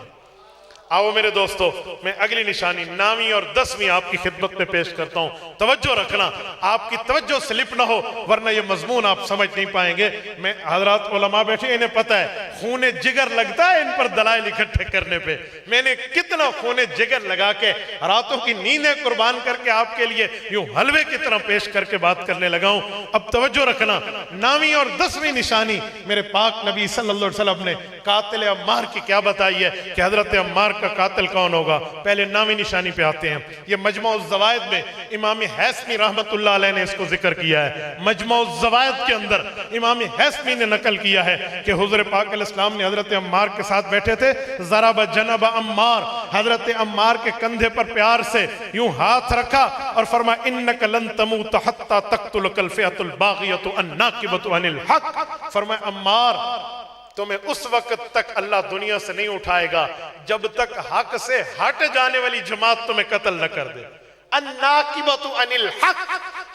आओ मेरे दोस्तों, मैं अगली निशानी 9वीं और 10वीं आपकी खिदमत में पेश करता हूं। तवज्जो रखना, आपकी तवज्जो स्लिप ना हो, वरना ये मजमून आप समझ नहीं पाएंगे। मैं हजरात उलमा बैठे, इन्हें पता है खूने जिगर लगता है इन पर दलाइल इकट्ठे करने पे। मैंने कितना खूने जिगर लगा के रातों की नींदें कुर्बान करके आपके लिए यूं हलवे की तरह पेश करके बात करने लगा हूं। अब तवज्जो रखना, 9वीं और 10वीं निशानी मेरे पाक नबी सल्लल्लाहु अलैहि वसल्लम ने कातिल अम्मार की क्या बताई है कि हजरत अम्मार का कातिल कौन होगा। पहले 9वीं निशानी पे आते हैं। ये मजमुअ ज़वाइद में इमाम हैसमी रहमतुल्लाह अलैह ने इसको जिक्र किया है। मजमुअ ज़वाइद के अंदर इमाम हैसमी ने नकल किया है कि हुज़ूर पाक अलैहिस्सलाम ने हजरत अम्मार के साथ बैठे थे। ज़रब जनब अम्मार, हजरत अम्मार के कंधे पर प्यार से यूं हाथ रखा और फरमाया इन्नक लन तमूत हत्ता तक़्तुलकल फ़िअतुल बाग़ियतु अन्नाकिबतु अनिल हक़। फरमाया अम्मार, तुम्हें उस वक्त तक अल्लाह दुनिया से नहीं उठाएगा जब तक हक से हट जाने वाली जमात तुम्हें कत्ल न कर दे। अन्नाकिबतु अनिल हक,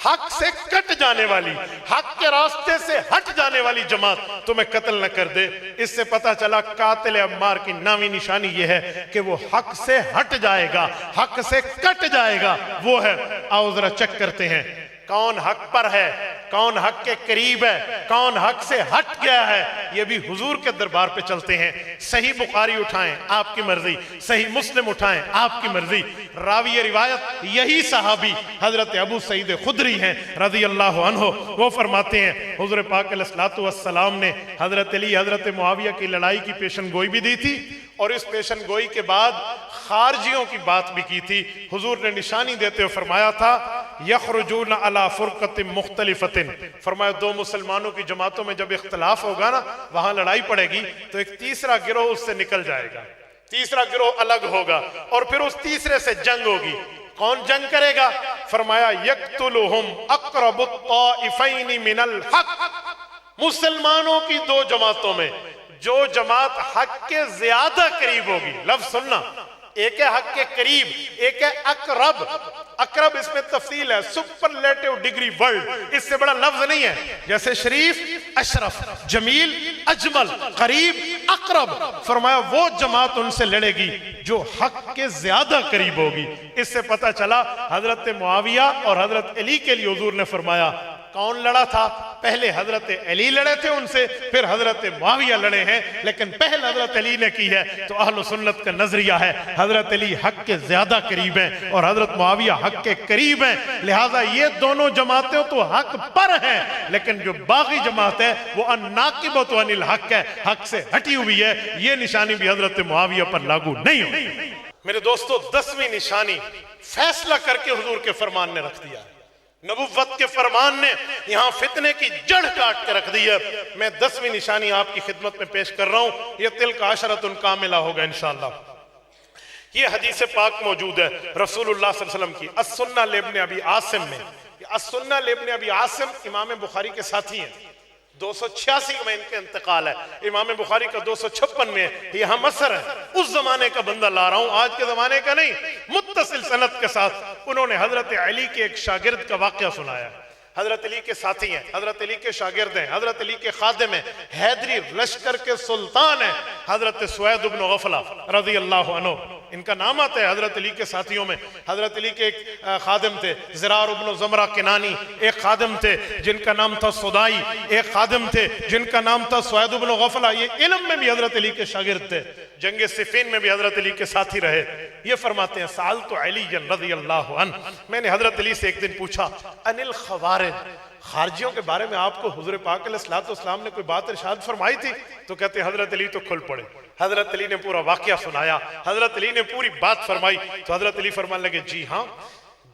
हक से कट जाने वाली, हक के रास्ते से हट जाने वाली जमात तुम्हें कत्ल न कर दे। इससे पता चला कातिल अम्मार की 9वीं निशानी यह है कि वो हक से हट जाएगा, हक से कट जाएगा। वो है, आओ जरा चेक करते हैं कौन हक पर है, कौन हक के करीब है, कौन हक से हट गया है। ये भी हुजूर के दरबार पे चलते हैं। सही बुखारी उठाएं, आपकी मर्जी, सही मुस्लिम उठाएं, आपकी मर्जी। रावी रिवायत यही सहाबी हजरत अबू सईद खुदरी हैं रज़ी अल्लाह अन्हु। वो फरमाते हैं हुजूर पाक अलैहिस्सलातु वस्सलाम ने हजरत अली, हजरत मुआविया की लड़ाई की पेशन गोई भी दी थी और इस पेशन गोई के बाद खारजियों की बात भी की थी। हुजूर ने निशानी देते हुए फरमाया था यखरुजून अला फुरक़तिन मुख्तलिफतिन। फरमाया दो मुसलमानों की जमातों में जब इख्तिलाफ होगा ना, वहां लड़ाई पड़ेगी तो एक तीसरा गिरोह उससे निकल जाएगा, तीसरा गिरोह अलग होगा और फिर उस तीसरे से जंग होगी। कौन जंग करेगा? फरमाया यक्तुलुहुम अक़रबुत ताइफ़ैनि मिनल हक़। मुसलमानों की दो जमातों में जो जमात हक के ज्यादा करीब होगी, लफ्ज सुनना, एक है हक के करीब, एक है अकरब। अकरब इसमें तफसील है, सुपरलेटिव डिग्री वर्ड, इससे बड़ा लफ्ज नहीं है। जैसे शरीफ, अशरफ, जमील, अजमल, करीब, अकरब। फरमाया वो जमात उनसे लड़ेगी जो हक के ज्यादा करीब होगी। इससे पता चला हजरत मुआविया और हजरत अली के लिए हुजूर ने फरमाया कौन लड़ा था? पहले हजरत अली लड़े थे उनसे, फिर हजरत मुआविया लड़े हैं, लेकिन पहले हजरत अली ने की है। तो अहल सुन्नत का नजरिया है हजरत अली हक के ज्यादा करीब हैं और हजरत मुआविया हक के करीब हैं। लिहाजा ये दोनों जमातें तो हक पर हैं, लेकिन जो बाकी जमात है वो अन्नाकिबतु अनिल हक है, हक से हटी हुई है। ये निशानी भी हजरत मुआविया पर लागू नहीं होगी। मेरे दोस्तों, 10वीं निशानी फैसला करके हुजूर के फरमान ने रख दिया। नबुव्वत के फरमान ने यहां फितने की जड़ काट के रख दी है। मैं 10वीं निशानी आपकी खिदमत में पेश कर रहा हूं। यह तिल का अशरतुन कामिला होगा इंशाअल्लाह। ये हदीस पाक मौजूद है रसूलुल्लाह सल्लल्लाहु अलैहि वसल्लम की अस-सुन्ना लिब्न अबी आसिम में। अस-सुन्ना लिब्न अबी आसिम इमाम बुखारी के साथी हैं। 286 में इनका इंतकाल है। इमाम बुखारी का 256 में है। यहाँ मसर है, उस जमाने का बंदा ला रहा हूं, आज के जमाने का नहीं। मुत्तसिल सनद के साथ उन्होंने हजरत अली के एक शागिर्द का वाकया सुनाया। हजरत अली के साथी हैं, हजरत अली के शागिर्द हैं, हजरत अली के खादिम हैं, हैदरी लश्कर के सुल्तान हैं हजरत सुवैद इब्न गफला रज़ी अल्लाह अन्हु। इनका नाम आता है हजरत अली के साथियों में। हजरत अली के एक खादिम थे ज़रार इब्न ज़मरा किनानी, एक खादिम थे जिनका नाम था सुदाई, एक खादिम थे जिनका नाम था सुवैद इब्न गफला। ये इल्म में भी हजरत अली के शागिर्द थे, जंग सिफ़ीन में भी हजरत अली के साथी रहे। ये फरमाते हैं साल तो अली रज़ी अल्लाह अन्हु, मैंने हजरत अली से एक दिन पूछा अनिल खवारिज, खारजियों के बारे में आपको हुज़ूर पाक अलैहिस्सलातु वस्सलाम ने कोई बात इरशाद फरमाई थी? तो कहते हैं हजरत अली तो खुल पड़े। हजरत अली ने पूरा वाकया सुनाया, हजरत अली ने पूरी बात फरमाई। तो हजरत अली फरमाने लगे जी हाँ,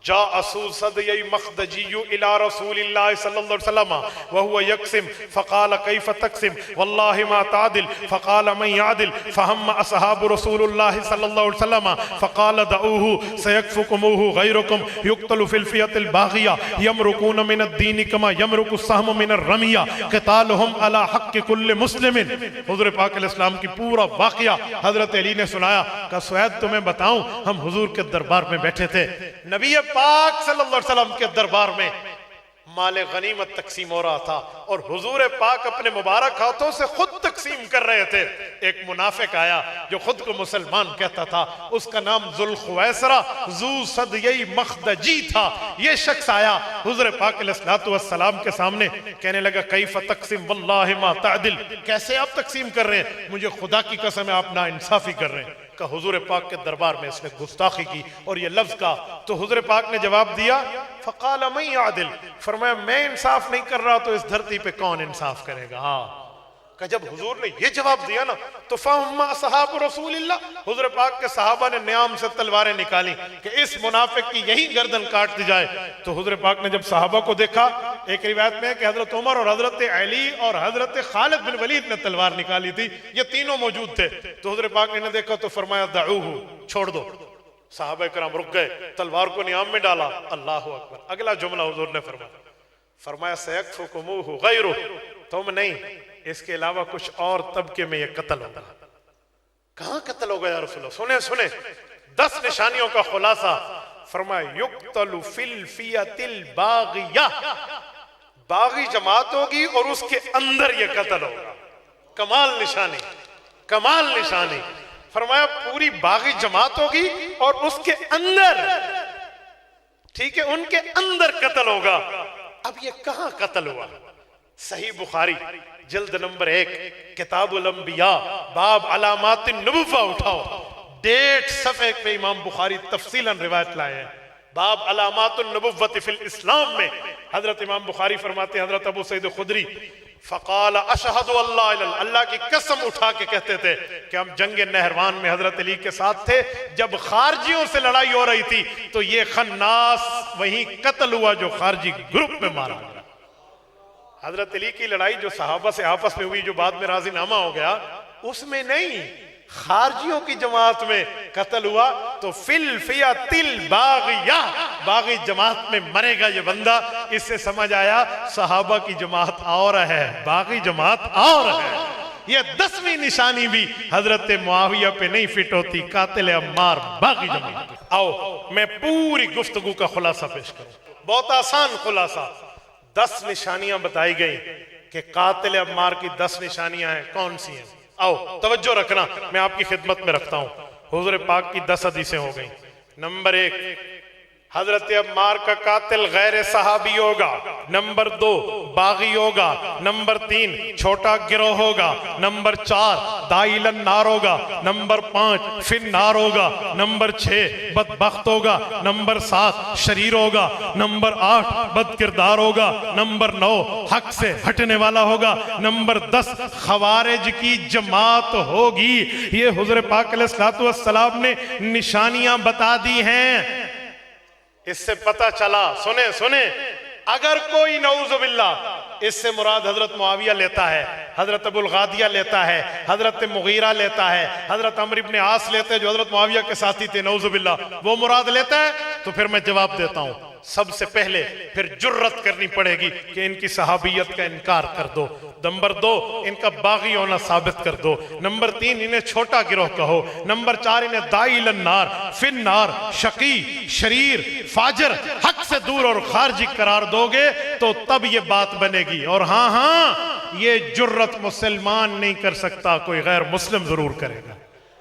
जा असूसदयी मखदजियु इला रसूलिल्लाह सल्लल्लाहु अलैहि वसल्लम व हुवा यक्सिम फकाल कैफ तक्सिम वल्लाहि मा तादिल फकाल मन यादिल फहम्मा असहाबु रसूलुल्लाह सल्लल्लाहु अलैहि वसल्लम फकाल दऊहु सयकफुकुमुहु गैरुकुम युक्तलु फिल फियतिल बागिया यमरुकून मिन अद-दीन कमा यमरुकु सहम मिन ar-रमिया क़ितालुहुम अला हक़्क़ि कुल्लि मुस्लिमिन। हुज़ूर पाक अलैहिस्सलाम की पूरा वाक़या हज़रत अली ने सुनाया। का सुहैब तुम्हें बताऊं, हम हुजूर के दरबार में बैठे थे, नबी पाक सल्लल्लाहु अलैहि वसल्लम के दरबार में माले गनीमत तकसीम हो रहा था और हुजूर पाक अपने मुबारक हाथों से खुद तकसीम कर रहे थे। एक मुनाफिक आया जो खुद को मुसलमान कहता था, उसका नाम ज़ुल्ख़ुवैसरा ज़ू सदयी मखदजी था। ये शख्स आया हुजूर पाक अलैहिस्सलातु वस्सलाम के सामने, कहने लगा कैफ़ तक़सीम वल्लाहि मा तादिल, कैसे आप तकसीम कर रहे हैं, मुझे खुदा की कसम है आप नाइंसाफी कर रहे हैं। का हुजूर पाक के दरबार में इसने गुस्ताखी की और ये लफ्ज का, तो हुजूर पाक ने जवाब दिया फ़क़ाल मन यादिल, फरमाया मैं इंसाफ नहीं कर रहा तो इस धरती पे कौन इंसाफ करेगा। हाँ, का जब हुजूर ने ये जवाब दिया ना तो फ़हम्मा असहाबु रसूलिल्लाह, हुजूर पाक के सहाबा ने न्याम से तलवारें निकाली कि इस मुनाफिक की यही गर्दन काट दी जाए। तो हुजूर पाक ने जब सहाबा को देखा, एक रिवायत में कि हजरत उमर और हजरत अली और हजरत खालिद बिन वलीद ने तलवार निकाली थी, ये तीनों मौजूद थे। तो हुजूर पाक ने देखा तो फरमाया दऊहु, छोड़ दो। सहाबा किराम रुक गए, तलवार को नियाम में डाला। अल्लाह अकबर। अगला जुमला हुजूर ने फरमाया सयकफुकुमुहु गैरुहु, तुम नहीं, इसके अलावा कुछ और तबके में ये कत्ल होगा। कहां कत्ल होगा या रसूलल्लाह? सुने सुने 10 निशानियों का खुलासा। फरमाया युक्तलु फिल फियतिल बागिया, बागी जमात होगी और उसके अंदर ये कत्ल होगा। कमाल निशानी, कमाल निशानी। फरमाया पूरी बागी जमात होगी और उसके अंदर, ठीक है, उनके अंदर कत्ल होगा। अब ये कहां कत्ल हुआ? सही बुखारी जल्द नंबर 1 किताबुल अंबिया बाब अलामातिन नबुव्वा उठाओ, 1.5 सफ़े पे इमाम बुखारी तफसीलन रिवायत लाए हैं। बाब अलामातुन नबुव्वति फिल इस्लाम में हजरत इमाम बुखारी फरमाते हैं, हजरत अबू सईद खुदरी फ़क़ाल अशहदु अल्लाह इल्लल्लाह, अल्लाह की कसम उठा के कहते थे कि हम जंग नहरवान में हजरत अली के साथ थे, जब खारजियों से लड़ाई हो रही थी तो ये खन्नास वहीं कत्ल हुआ जो खारजी ग्रुप में मारा गया। हजरत अली की लड़ाई जो सहाबा से आपस में हुई, जो बाद में राजीनामा हो गया, उसमें नहीं, खारजियों की जमात में कत्ल हुआ। तो फिल फियतिल बागिया, बागी जमात में मरेगा ये बंदा। इससे समझ आया सहाबा की जमात और है, बागी जमात और है। ये 10वीं निशानी भी हजरत मुआविया पे नहीं फिट होती, कातिल अम्मार बागी जमात। आओ मैं पूरी गुफ्तगू का खुलासा पेश करूं, बहुत आसान खुलासा। 10 निशानियां बताई गई कि कातिल अम्मार की 10 निशानियां हैं, कौन सी हैं? आओ तवज्जो रखना, मैं आपकी खिदमत में रखता हूं। हुजूर पाक की 10 हदीसें हो गई। नंबर 1, हजरत अम्मार का कातिल गैर सहाबी होगा। नंबर 2, बागी होगा। नंबर 3, छोटा गिरोह होगा। नंबर 4, दाइलन नार होगा। नंबर 5, फिन्नार होगा। नंबर 6, बदबख्त होगा। नंबर 7, शरीर होगा। नंबर 8, बदकिरदार होगा। नंबर 9, हक से हटने वाला होगा। नंबर 10, खवारिज की जमात होगी। ये हुजूर पाक अलैहिस्सलातु वस्सलाम ने निशानियां बता दी हैं। इससे पता चला, सुने सुने, अगर कोई नऊज़ुबिल्लाह, इससे मुराद हजरत मुआविया लेता है, हजरत अबुल गादिया लेता है, हजरत मुगीरा लेता है, हजरत अम्र इब्न आस लेते हैं जो हजरत मुआविया के साथी थे, नऊज़ुबिल्लाह, वो मुराद लेता है, तो फिर मैं जवाब देता हूं, सबसे पहले फिर जुर्रत करनी पड़ेगी कि इनकी सहाबियत का इनकार कर दो। नंबर 2, इनका बागी होना साबित कर दो। नंबर 3, इन्हें छोटा गिरोह कहो। नंबर 4, इन्हें दाइलन नार, फिन्नार, शकी, शरीर, फाजर, हक से दूर और खारजी करार दोगे तो तब ये बात बनेगी। और हाँ हाँ, ये जुर्रत मुसलमान नहीं कर सकता, कोई गैर मुस्लिम जरूर करेगा।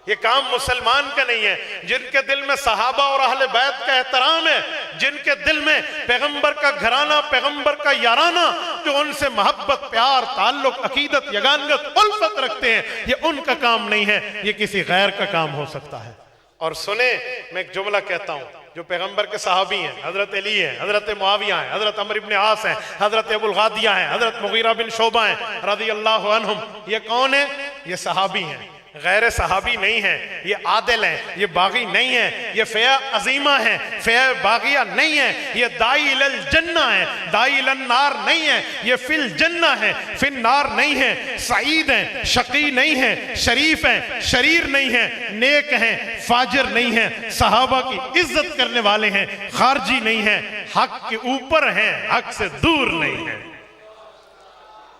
ये काम मुसलमान का नहीं है। जिनके दिल में सहाबा और अहले बैत का एहतराम है, जिनके दिल में पैगंबर का घराना, पैगंबर का याराना, जो उनसे मोहब्बत, प्यार, ताल्लुक, अकीदत, यगानगत, उल्फत रखते हैं, ये उनका काम नहीं है, ये किसी गैर का काम हो सकता है। और सुने, मैं एक जुमला कहता हूं, जो पैगंबर के सहाबी हैं, हजरत अली हैं, हजरत मुआविया हैं, हजरत अमर इब्न आस हैं, हजरत अबुल गादिया हैं, हजरत मुगीरा बिन शोबा हैं रज़ियल्लाहु अन्हुम, ये कौन है? ये सहाबी हैं। गैर सहाबी नहीं है, ये आदिल हैं, ये बागी नहीं है, ये फ़िया अजीमा है, फ़िया बागिया नहीं है, ये दाई इलल जन्ना है, दाई इलन नार नहीं है, ये फिल जन्ना है, फिल नार नहीं है, सईद हैं, शकी नहीं है, शरीफ हैं, शरीर नहीं है, नेक हैं, फाजिर नहीं है, सहाबा की इज्जत करने वाले हैं, खारजी नहीं है, हक के ऊपर हैं, हक से दूर नहीं है।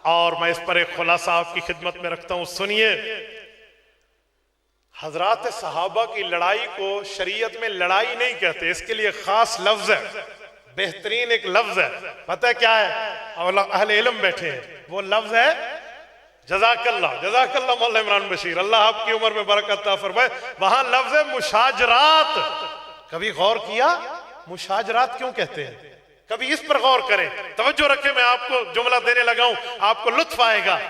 और मैं इस पर एक खुलासा आपकी खिदमत में रखता हूं, सुनिए। हजरात सहाबा की लड़ाई को शरीयत में लड़ाई नहीं कहते, इसके लिए खास लफ्ज है, बेहतरीन एक लफ्ज है, पता है क्या है? अहले इल्म बैठे हैं, वो लफ्ज है जज़ाकल्लाह। जज़ाकल्लाह मौलाना इमरान बशीर, अल्लाह आपकी उम्र में बरकत अता फरमाए। वहां लफ्ज है मुशाजरात। कभी गौर किया मुशाजरात क्यों कहते हैं? कभी इस पर गौर करें, तवज्जो रखें, मैं आपको जुमला देने लगा हूं, आपको लुत्फ आएगा।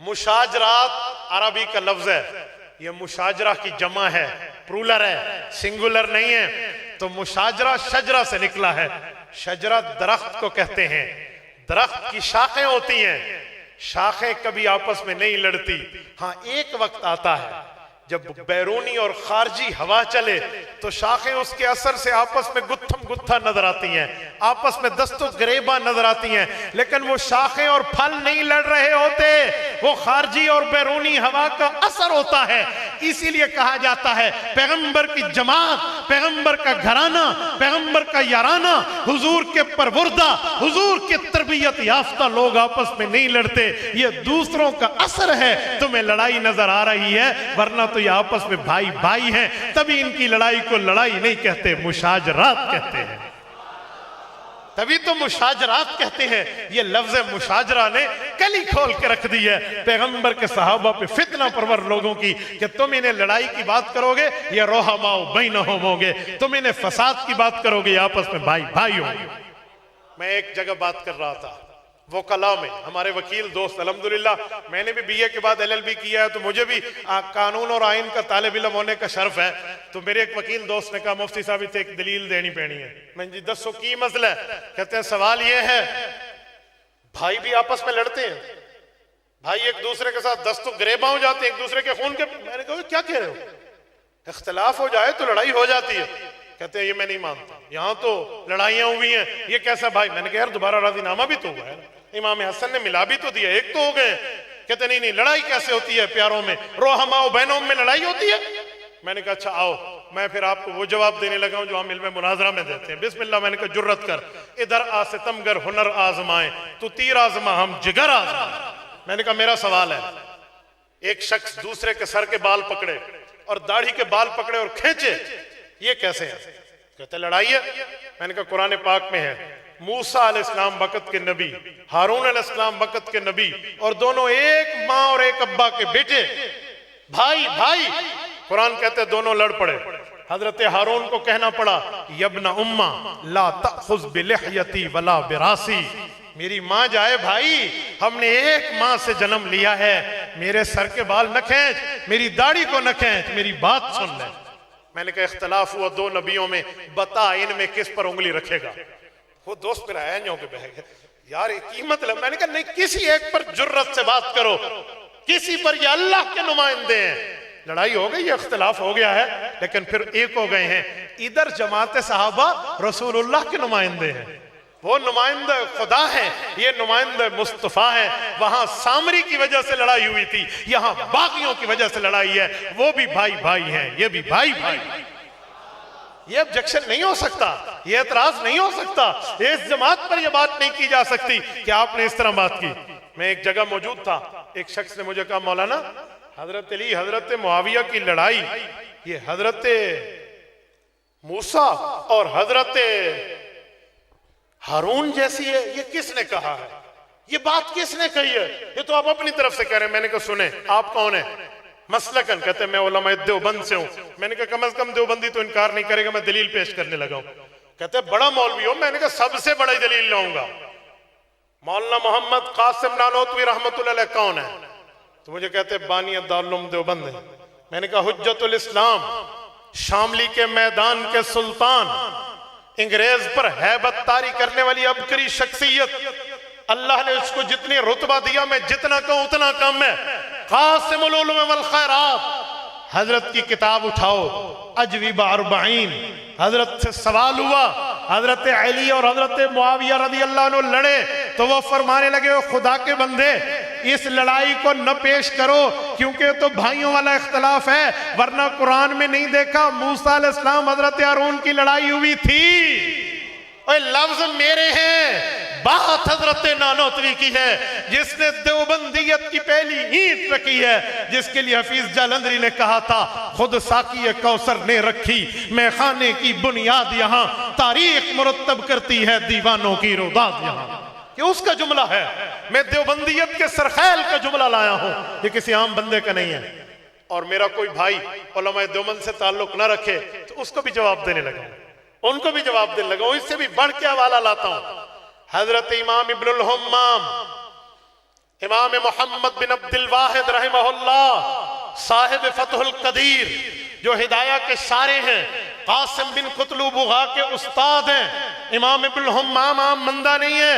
मुशाजरात अरबी का लफ्ज है, ये मुशाजरा की जमा है, प्लूरल है, सिंगुलर नहीं है। तो मुशाजरा शजरा से निकला है, शजरा दरख्त को कहते हैं, दरख्त की शाखें होती हैं, शाखें कभी आपस में नहीं लड़ती। हाँ, एक वक्त आता है जब बैरूनी और खारजी हवा चले तो शाखें उसके असर से आपस में गुत्थम गुत्था नजर आती हैं, आपस में दस्तो गरेबा नजर आती हैं, लेकिन वो शाखें और फल नहीं लड़ रहे होते, वो खारजी और बैरूनी हवा का असर होता है। इसीलिए कहा जाता है पैगंबर की जमात, पैगंबर का घराना, पैगंबर का याराना, हुजूर के परवरदा, हुजूर के तरबियत याफ्ता लोग आपस में नहीं लड़ते, ये दूसरों का असर है। तुम्हें लड़ाई नजर आ रही है, वरना तो ये आपस में भाई भाई हैं, तभी इनकी लड़ाई को लड़ाई नहीं कहते, मुशाजरात कहते हैं। तभी तो मुशाजरात कहते हैं। ये लफ्ज मुशाजरा ने कली खोल के रख दी है पैगंबर के सहाबा पे, फितना परवर लोगों की, कि तुम इन्हें लड़ाई की बात करोगे या रोहमाओ बैनहुम होगे, तुम इन्हें फसाद की बात करोगे या आपस में भाई भाई होंगे। मैं एक जगह बात कर रहा था वो कला में, हमारे वकील दोस्त, अल्हम्दुलिल्लाह मैंने भी बीए के बाद एलएलबी किया है, तो मुझे भी कानून और आइन का तालिब इल्म होने का शर्फ है। तो मेरे एक वकील दोस्त ने कहा मुफ्ती साहब इसे एक दलील देनी पैनी है। मैं जी दसो की मसला है? कहते हैं सवाल ये है, भाई भी आपस में लड़ते हैं, भाई एक दूसरे के साथ दस्तो गरेबा हो जाते हैं, एक दूसरे के खून के। मैंने कहा क्या कह रहे हो? इख्तिलाफ हो जाए तो लड़ाई हो जाती है। कहते हैं ये मैं नहीं मानता, यहाँ तो लड़ाइयां हुई हैं, ये कैसा भाई? मैंने कहा यार दोबारा राजीनामा भी तो हुआ है, इमाम हसन ने मिला भी तो दिया, एक तो हो गए। कहते नहीं नहीं, लड़ाई कैसे होती है प्यारों में, रोहमाओ बहनों में लड़ाई होती है। मैंने कहा अच्छा आओ, मैं फिर आपको वो जवाब देने लगा हूं जो हम इल्म मुनाजरा में देते हैं। बिस्मिल्लाह। मैंने कहा जुर्रत कर, इधर आ सितमगर हुनर आजमाए, तू तीर आजमा हम जिगर आजमाए। मैंने कहा मेरा सवाल है, एक शख्स दूसरे के सर के बाल पकड़े और दाढ़ी के बाल पकड़े और खींचे, ये कैसे है? कहते लड़ाई है। मैंने कहा कुरान पाक में है, मूसा अलैहिस्सलाम वक़्त के नबी, हारून अलैहिस्सलाम वक़्त के नबी, और दोनों एक माँ और एक अब्बा के बेटे, भाई भाई। कुरान कहते दोनों लड़ पड़े। हजरत हारून को कहना पड़ा यब्ना उम्मा ला तअखुज़ बिलिहयती वला बिरासी, मेरी माँ जाए भाई, हमने एक माँ से जन्म लिया है, मेरे सर के बाल न खींच, मेरी दाढ़ी को न खींच, मेरी बात सुन ले। मैंने कहा इख्तलाफ हुआ दो नबियों में, बता इनमें किस पर उंगली रखेगा? वो दोस्त मेरा है न्यों के बह गए, यार की मतलब? मैंने कहा नहीं, किसी एक पर जुर्रत से बात करो, किसी पर, ये अल्लाह के नुमाइंदे हैं। लड़ाई हो गई, इख्तिलाफ हो गया है, लेकिन फिर एक हो गए हैं। इधर जमात सहाबा रसूलुल्लाह के नुमाइंदे हैं, वो नुमाइंदा खुदा है, ये नुमाइंदा मुस्तफा है। वहां सामरी की वजह से लड़ाई हुई थी, यहां बागियों की वजह से लड़ाई है। वो भी भाई भाई हैं, ये भी भाई भाई। ये ऑब्जेक्शन नहीं हो सकता, ये एतराज नहीं हो सकता, इस जमात पर यह बात नहीं की जा सकती कि आपने इस तरह बात की। मैं एक जगह मौजूद था, एक शख्स ने मुझे कहा मौलाना हजरत अली हजरत मुआविया की लड़ाई, ये हजरत मूसा और हजरत हारून जैसी है, ये किसने कहा है? ये बात किसने कही है? ये तो आप अपनी तरफ से कह रहे हैं। मैंने कहा सुने, आप कौन है? मसलकन। कहते मैं उलमा देवबंद से हूं। मैंने कहा कम से कम देवबंदी तो इनकार नहीं करेगा, मैं दलील पेश करने लगा हूं। कहते बड़ा मौलवी हो। मैंने कहा सबसे बड़ी दलील लाऊंगा। मौलाना मोहम्मद कासिम नानोतवी रहमतुल्लाह अलैह कौन है? तो मुझे कहते बानी दारुल देवबंद है। मैंने कहा हुज्जतुल इस्लाम, शामली के मैदान के सुल्तान, अंग्रेज पर हैबत तारी करने वाली अबकरी शख्सियत, अल्लाह ने उसको जितनी रुतबा दिया, मैं जितना कहूं उतना कम है। कासिमुल उलूम वल खैरात, हजरत की किताब उठाओ, अजविबा अरबाइन, हजरत से सवाल हुआ, हजरत अली और हजरत मुआविया रदी अल्लाह अन्हु लड़े तो वो फरमाने लगे, ओ खुदा के बंदे, इस लड़ाई को न पेश करो क्योंकि तो भाइयों वाला इख्तलाफ है, वरना कुरान में नहीं देखा मूसा अलैहिस्सलाम हजरत हारून की लड़ाई हुई थी। और लफ्ज मेरे हैं, बात हजरत नानोतवी की है जिसने देवबंदियत की पहली ईंट रखी है, जिसके लिए हफीज जालंधरी ने कहा था, खुद साकी कौसर ने रखी मैं खाने की बुनियाद यहाँ, तारीख मुरत्तब करती है दीवानों की रोदाद यहाँ। कि उसका जुमला है, मैं देवबंदियत के सरखैल का जुमला लाया हूं, ये किसी आम बंदे का नहीं है। और मेरा कोई भाई उलमाए देवबंद से ताल्लुक ना रखे तो उसको भी जवाब देने लगा, उनको भी जवाब देने लगा। इससे भी बढ़ के हवाला लाता हूं, हजरत इमाम इब्नुल हम्माम, इमाम मोहम्मद बिन अब्दुल वाहिद रहमहुल्लाह, साहिब फतहुल कदीर, जो हिदाया के सारे हैं, कासिम बिन कुतलुबुगा के उस्ताद हैं। इमाम इब्नुल हम्माम आम बंदा नहीं है,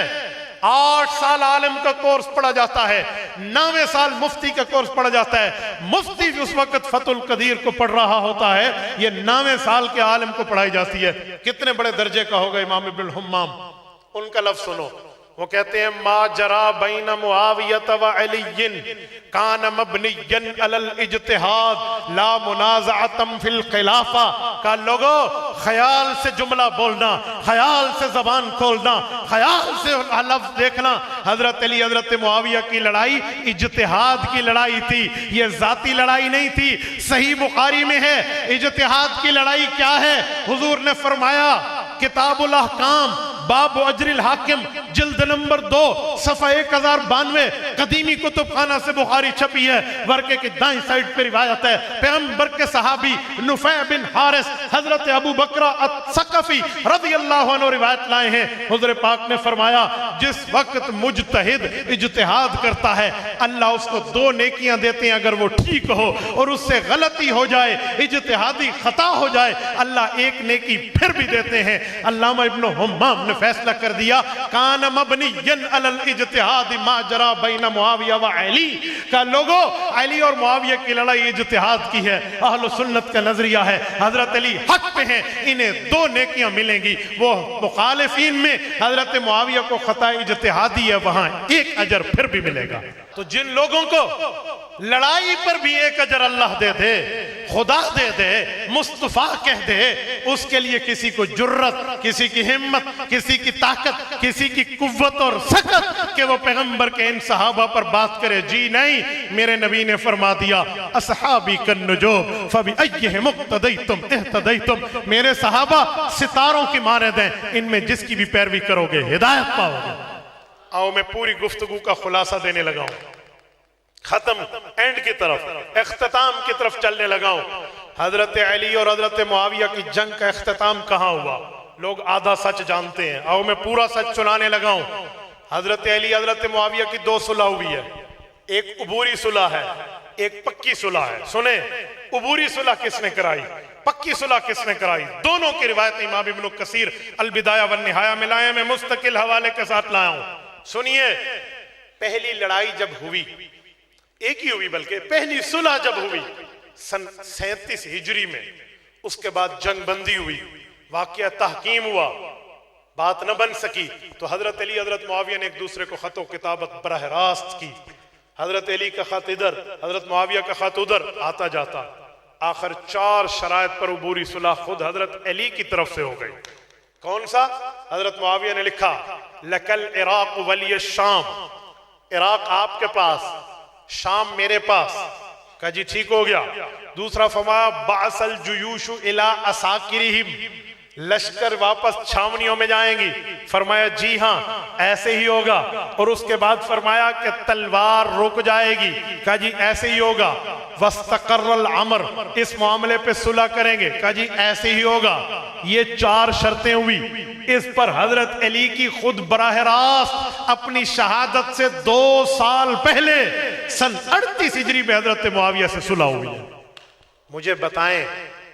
8 साल आलिम का कोर्स पढ़ा जाता है, 9वें साल मुफ्ती का कोर्स पढ़ा जाता है। मुफ्ती उस वक्त फतुल कदीर को पढ़ रहा होता है, ये 9वें साल के आलिम को पढ़ाई जाती है। कितने बड़े दर्जे का होगा इमाम इब्नुल हम्माम। उनका लफ्ज सुनो, वो कहते हैं, मा जरा बैन मुआवियत व अलीय्यिन कान मबनिय्यन अलल इज्तिहाद ला मुनाज़अतम फिल खिलाफा। का लोगो, ख्याल से जुमला बोलना, ख्याल से जबान खोलना, ख्याल से लफ्ज देखना। हजरत अली हजरत मुआविया की लड़ाई इज्तिहाद की लड़ाई थी, ये जाती लड़ाई नहीं थी। सही बुखारी में है, इज्तिहाद की लड़ाई क्या है? हुजूर ने फरमाया, किताबुल अहकाम बाब अजरिल हाकिम जिल्द नंबर 2 सफ़ा 1092 कदीमी कुतुबखाना से बुखारी छपी है। वर्के की दाईं साइड पे रिवायत है, पैगंबर के सहाबी नुफै बिन हारिस हजरत अबू बकर अस-सकफी रज़ियल्लाहु अन्हु रिवायत लाए हैं। हुज़ूर पाक ने फरमाया, जिस वक्त मुजतहिद इज्तिहाद करता है, अल्लाह उसको 2 नेकियां देते हैं। अगर वो ठीक हो और उससे गलती हो जाए, इज्तिहादी खता हो जाए, अल्लाह 1 नेकी फिर भी देते हैं। अल्लामा इब्न हम्माम फैसला कर दिया, कान मबनियन अलल इज्तिहाद मा जरा बैन मुआविया व अली। का लोगो, अली और मुआविया की लड़ाई इज्तिहाद की है, अहले सुन्नत का नजरिया है। हजरत अली हक पे हैं, इन्हें 2 नेकियां मिलेंगी। वो मुखालिफिन में हजरत मुआविया को खता इज्तिहादी है, वहां 1 अजर फिर भी मिलेगा। तो जिन लोगों को लड़ाई पर भी 1 अजर अल्लाह दे दे, खुदा दे दे, मुस्तफा कह दे, उसके लिए किसी को जुर्रत, किसी की हिम्मत, किसी की ताकत, किसी की कुव्वत और सकत कि वो पैगंबर के इन सहाबा पर बात करे। जी नहीं, मेरे नबी ने फरमा दिया, असहाबी कन नुजूम फबिअय्यिहिम इक्तदैतुम इह्तदैतुम। मेरे सहाबा सितारों की मानद हैं, इनमें जिसकी भी पैरवी करोगे हिदायत पाओगे। आओ मैं पूरी गुफ्तगू का खुलासा देने लगा हूं, खत्म एंड की तरफ, इख्तिताम की तरफ चलने लगा हूं। हजरत अली और हजरत मुआविया की जंग का इख्तिताम कहां हुआ? लोग आधा सच जानते हैं, आओ मैं पूरा सच सुनाने लगा हूं। हजरत अली हजरत मुआविया की 2 सुलह हुई है, एक उबूरी सुलह है, एक पक्की सुलह है। सुने, उबूरी सुलह किसने कराई, पक्की सुलह किसने कराई? दोनों की रिवायत इमाम इब्न कसीर अल बिदाया वन निहाया में लाए, मैं मुस्तकिल हवाले के साथ लाया हूं। सुनिए, पहली लड़ाई जब हुई, एक ही हुई बल्कि पहली सुलह जब हुई सन 37 हिजरी में, उसके बाद जंग बंदी हुई, वाकया तहकीम हुआ, बात न बन सकी, तो हजरत अली हजरत मुआविया ने एक दूसरे को खतो किताबत बरह रास्त की। हजरत अली का खत इधर, हजरत मुआविया का खत उधर, आता जाता आखिर 4 शराइत पर उबूरी सुलह खुद हजरत अली की तरफ से हो गई। कौन सा? हजरत मुआविया ने लिखा, लकल इराक वली शाम, इराक आपके पास, शाम मेरे पास। कहा जी ठीक हो गया। दूसरा फरमाया, बासल जुयूशु इला असाकिरिहिम, लश्कर वापस छावनियों में जाएंगी। फरमाया जी हाँ ऐसे ही होगा। और उसके बाद फरमाया कि तलवार रुक जाएगी। कहा जी ऐसे ही होगा। वस्तकर्रल अमर, इस मामले पे सुलह करेंगे। कहा जी ऐसे ही होगा। ये 4 शर्तें हुई। इस पर हजरत अली की खुद बराह रास्त अपनी शहादत से 2 साल पहले सन 38 हिजरी में हजरत मुआविया से सुलह हुई है। मुझे बताएं,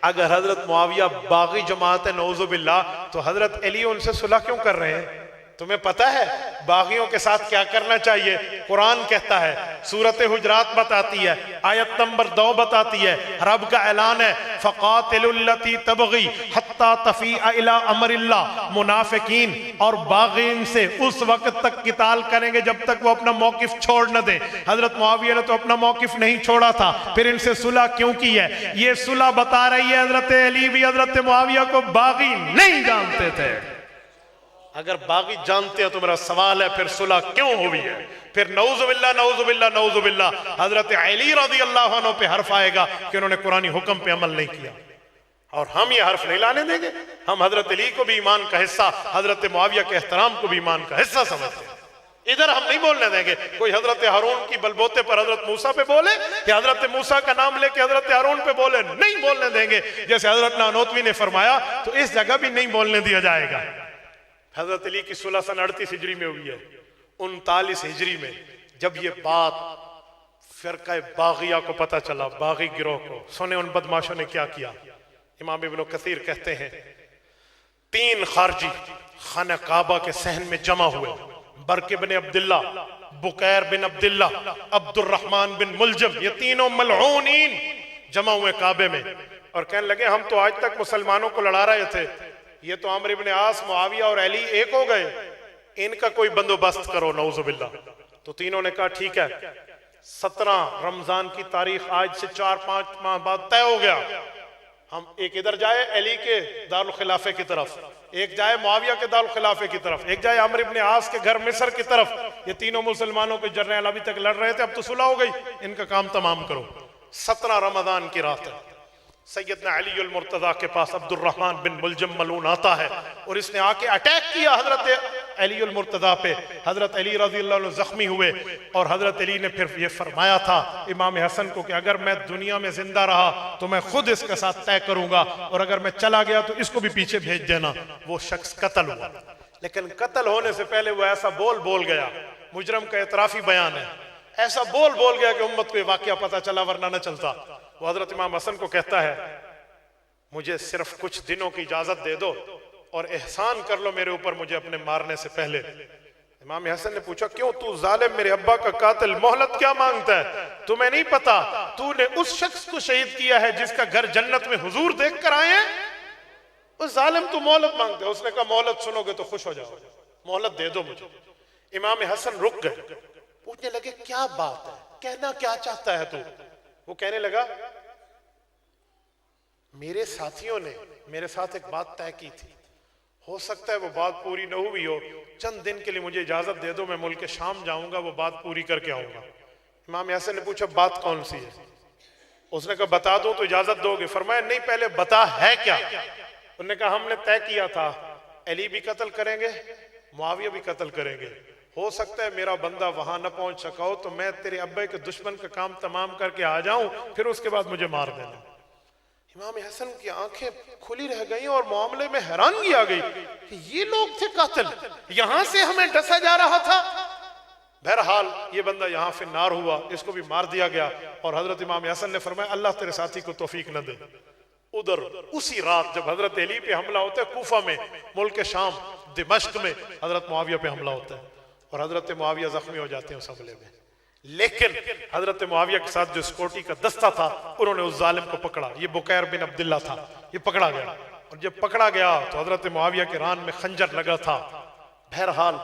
अगर हजरत मुआविया बागी जमात है नौज़ुबिल्लाह, तो हजरत अली उनसे सुलह क्यों कर रहे हैं? तुम्हें पता है बागियों के साथ क्या करना चाहिए? कुरान कहता है, सूरत हुजरात बताती है, आयत नंबर 2 बताती है, रब का ऐलान है, फ़क़ातिलुल्लती तबग़ी हत्ता तफ़ीअ इला अमरिल्लाह, मुनाफ़िकीन और बाग़ीन से उस वक्त तक किताल करेंगे जब तक वो अपना मौक़िफ़ छोड़ न दे। हजरत मुआविया ने तो अपना मौक़िफ़ नहीं छोड़ा था, फिर इनसे सुलह क्यों की है? ये सुलह बता रही है हजरत अली भी हजरत मुआविया को बागी नहीं जानते थे। अगर बागी जानते हैं तो मेरा सवाल है फिर सुलह क्यों हुई है? फिर नऊज़ुबिल्लाह नऊज़ुबिल्लाह नऊज़ुबिल्लाह हजरत अली रज़ियल्लाहु अन्हु पे हर्फ आएगा कि उन्होंने कुरानी हुक्म पे अमल नहीं किया, और हम ये हर्फ नहीं लाने देंगे। हम हजरत अली को भी ईमान का हिस्सा, हजरत मुआविया के एहतराम को भी ईमान का हिस्सा समझते हैं। इधर हम नहीं बोलने देंगे कोई हजरत हारून की बलबोते पर हजरत मूसा पे बोले कि हजरत मूसा का नाम लेके हजरत हारून पे बोले, नहीं बोलने देंगे। जैसे हजरत नानोतवी ने फरमाया तो इस जगह भी नहीं बोलने दिया जाएगा। हजरत अली की सुलह सन 38 हिजरी में हुई है। 39 हिजरी में जब ये बात फिरका बागिया को पता चला, बागी गिरोह को, सुने उन बदमाशों ने क्या किया। इमाम इब्न कसीर कहते हैं 3 खारजी खाना काबा के सहन में जमा हुए, बरके बिन अब्दुल्ला, बुकैर बिन अब्दुल्ला, अब्दुर्रहमान बिन मुलजम, ये तीनों मलऊनीन जमा हुए काबे में और कहने लगे हम तो आज तक मुसलमानों को लड़ा रहे थे, ये तो अमर इब्न आस, मुआविया और अली एक हो गए, इनका कोई बंदोबस्त करो नऊज़ुबिल्लाह। तो तीनों ने कहा ठीक है। 17 रमजान की तारीख आज से 4-5 माह बाद तय हो गया। हम एक इधर जाए अली के दारुल खिलाफे की तरफ, एक जाए मुआविया के दारुल खिलाफे की तरफ, एक जाए अमर इब्न आस के घर मिस्र की तरफ। ये तीनों मुसलमानों के जर्नैल अभी तक लड़ रहे थे, अब तो सुलह हो गई, इनका काम तमाम करो। 17 रमजान की रात है। सैयदना अली अल मुर्तज़ा के पास अब्दुर्रहमान बिन मुलजम मलून आता है और इसने आके अटैक किया हजरत अली अल मुर्तज़ा पे। हजरत अली रज़ियल्लाहु अन्हु जख्मी हुए और हजरत अली ने फिर ये फरमाया था इमाम हसन को कि अगर मैं दुनिया में जिंदा रहा तो मैं खुद इसके साथ तय करूंगा, और अगर मैं चला गया तो इसको भी पीछे भेज देना। वो शख्स कत्ल हुआ, लेकिन कत्ल होने से पहले वो ऐसा बोल गया, मुजरम का एतराफी बयान है, ऐसा बोल गया कि उम्मत को ये वाकया पता चला वरना न चलता। वो हजरत इमाम हसन को कहता है मुझे सिर्फ कुछ दिनों की इजाजत दे दो और एहसान कर लो मेरे ऊपर मुझे अपने मारने से पहले। इमाम हसन ने पूछा क्यों तू जालिम, मेरे अब्बा का कातिल, मोहलत क्या मांगता है? तुम्हें नहीं पता तूने उस शख्स को शहीद किया है जिसका घर जन्नत में हुजूर देख कर आए हैं? उस जालिम तू मोहलत मांगता है। उसने कहा मोहलत सुनोगे तो खुश हो जाओ, मोहलत दे दो मुझे। इमाम हसन रुक गए, पूछने लगे क्या बात है, कहना क्या चाहता है तू? वो कहने लगा मेरे साथियों ने मेरे साथ एक बात तय की थी, हो सकता है वो बात पूरी न हुई हो, चंद दिन के लिए मुझे इजाजत दे दो, मैं मुल्क शाम जाऊंगा, वो बात पूरी करके आऊंगा। इमाम हसन ने पूछा बात कौन सी है? उसने कहा बता दो तो इजाजत दोगे? फरमाया नहीं, पहले बता है क्या? उन्होंने कहा हमने तय किया था अली भी कत्ल करेंगे, मुआविया भी कत्ल करेंगे, हो सकता है मेरा बंदा वहां न पहुंच सका हो तो मैं तेरे अब्बे के दुश्मन का काम तमाम करके आ जाऊं, फिर उसके बाद मुझे मार देना। इमाम हसन की आंखें खुली रह गई और मामले में हैरानगी आ गई कि ये लोग थे कातिल, यहां से हमें डसा जा रहा था। बहरहाल ये बंदा यहाँ से नार हुआ, इसको भी मार दिया गया। और हजरत इमाम हसन ने फरमाया अल्लाह तेरे साथी को तौफीक न दे। उधर उसी रात जब हजरत अली पे हमला होता है कूफा में, मुल्क शाम दिमश्क में हजरत मुआविया पे हमला होता है और हजरत मुआविया जख्मी हो जाते हैं उस हमले में। लेकिन हजरत मुआविया के साथ जो सिक्योरिटी का दस्ता था उन्होंने उस जालिम को पकड़ा, ये बुकैर बिन अब्दुल्ला था, ये पकड़ा गया। और जब पकड़ा गया तो हजरत मुआविया के रान में खंजर लगा था, बहरहाल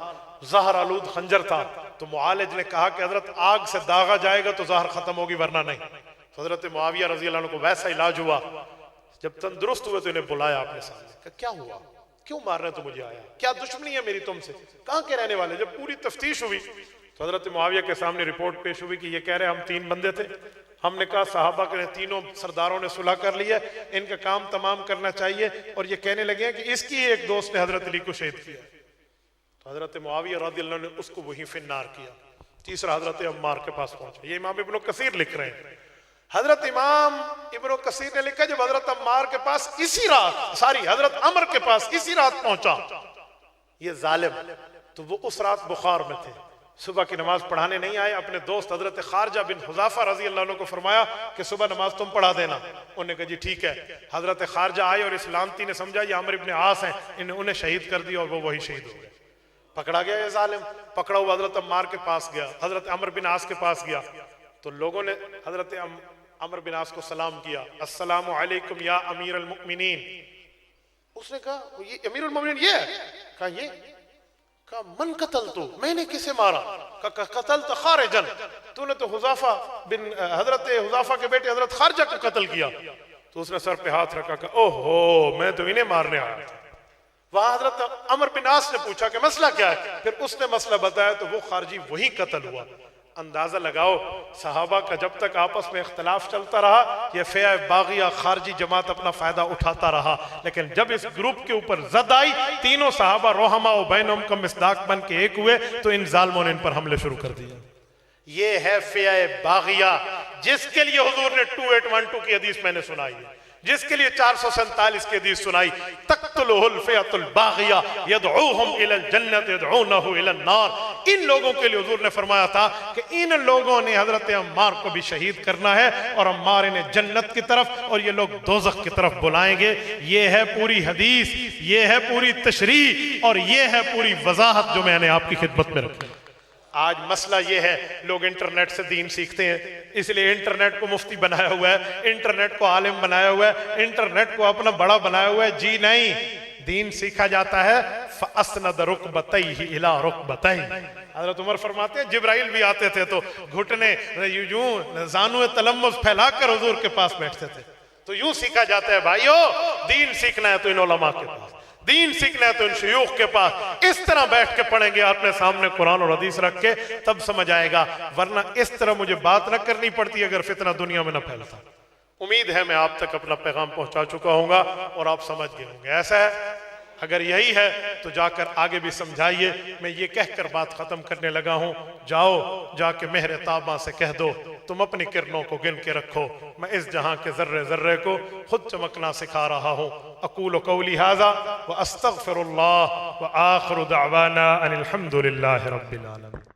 जहर आलूद खंजर था। तो मुआलिज ने कहा कि हजरत आग से दागा जाएगा तो जहर खत्म होगी वरना नहीं। तो हजरत मुआविया रजी अल्लाह अन्हु को वैसा इलाज हुआ। जब तंदुरुस्त हुए तो इन्हें बुलाया अपने सामने, क्या हुआ, क्यों मार रहे तो मुझे आया, क्या दुश्मनी है मेरी तुमसे, कहाँ के रहने वाले? जब पूरी तफ्तीश हुई तो हजरत मुआविया के सामने रिपोर्ट पेश हुई कि ये कह रहे हम 3 बंदे थे। हमने कहा साहबा के तीनों सरदारों ने सुलह कर लिया, इनका काम तमाम करना चाहिए। और ये कहने लगे कि इसकी ही एक दोस्त ने हजरत अली को शहीद किया। तो हजरत मुआविया रज़ियल्लाहु अन्हु ने उसको वहीं फिन्नार किया। तीसरा हजरत अम्मार के पास पहुंचा। ये इमाम इब्न कसीर लिख रहे हैं। हजरत इमाम इब्न कसीर ने लिखा जब हजरत अम्मार के पास इसी रात, हजरत अमर के पास इसी रात पहुंचा ये जालिम, तो वो उस रात बुखार में थे, सुबह की नमाज पढ़ाने नहीं आए। अपने दोस्त हजरत खारजा बिन हुज़ाफा रजी अल्लाह अन्हु को फरमाया कि सुबह नमाज तुम पढ़ा देना। उन्होंने कहा जी ठीक है। हजरत खारजा आए और इस लानती ने समझा ये आमिर इब्न आस हैं, इन्हें उन्हें शहीद कर दिया और वो वही शहीद हो गए। पकड़ा गया ये जालिम, पकड़ा हुआ हजरत अम्मार के पास गया, हजरत अमर बिन आस के पास गया, तो लोगों ने हजरत अमर बिन आस को सलाम किया, अस्सलामु अलैकुम या अमीर अल मुमिनीन। उसने कहा ये अमीर अल मुमिनीन ये है? कहा ये? कहा मन कतल तू, मैंने किसे मारा? कहा कतल तो खारिजन, तूने तो हुज़ाफा बिन हजरत हुज़ाफा के बेटे हजरत खारजा को कत्ल किया। तो उसने सर पे हाथ रखा, कहा ओहो मैं तो इन्हें मारने आया था। वहां हजरत अमर बिन आस ने पूछा कि मसला क्या है, फिर उसने मसला बताया तो वो खारजी वही कत्ल हुआ। अंदाजा लगाओ सहाबा का जब तक आपस में इख्तलाफ चलता रहा, ये फ़िया बागिया खारजी जमात अपना फायदा उठाता रहा, लेकिन जब इस ग्रुप के ऊपर जद आई, तीनों सहाबा रोहमा व बैनुम का मिस्दाक बन के एक हुए, तो इन जालिमों ने इन पर हमले शुरू कर दिए। ये है फ़िया बागिया, जिसके लिए हुजूर ने 2812 की हदीस मैंने सुनाई है, जिसके लिए 447 की हदीस सुनाई, तक़्तुलुहुल फ़ियतुल बागिया यदऊहुम इलल जन्नत यदऊनहु इलन नार। इन लोगों के लिए हुजूर ने फरमाया था कि इन लोगों ने हजरत अम्मार को भी शहीद करना है और अम्मार इन्हें जन्नत की तरफ और ये लोग दोज़ख की तरफ बुलाएंगे। ये है पूरी हदीस, ये है पूरी तशरीह और ये है पूरी वजाहत जो मैंने आपकी खिदमत में रखी। आज मसला ये है, लोग इंटरनेट से दीन सीखते हैं, इसलिए इंटरनेट को मुफ्ती बनाया हुआ है, इंटरनेट को आलिम बनाया हुआ है, इंटरनेट को अपना बड़ा बनाया हुआ है। जी नहीं, दीन सीखा जाता है फअस्नद रुकबतैहि इला रुकबतैहि। हज़रत उमर फरमाते हैं जिब्राइल भी आते थे तो घुटने यूं ज़ानुए तलम्मुस फैलाकर हुजूर के पास बैठते थे। तो यूं सीखा जाता है भाइयों, दीन सीखना है तो इन उलमा के पास, दीन सीखना है तो इन शयूख के पास। इस तरह बैठ के पढ़ेंगे अपने सामने कुरान और हदीस रख के, तब समझ आएगा, वरना इस तरह मुझे बात न करनी पड़ती अगर फितना दुनिया में न फैलता। उम्मीद है मैं आप तक अपना पैगाम पहुंचा चुका हूँगा और आप समझ गए होंगे। ऐसा है, अगर यही है तो जाकर आगे भी समझाइए। मैं ये कहकर बात खत्म करने लगा हूँ, जाओ जाके मेहर ताबा से कह दो तुम अपनी किरणों को गिन के रखो, मैं इस जहां के जर्रे जर्रे को खुद चमकना सिखा रहा हूँ। अकूलु कौली हाज़ा व अस्तगफिरुल्लाह व आखिरु दअवाना अनिल हम्दुलिल्लाहि रब्बिल आलमीन।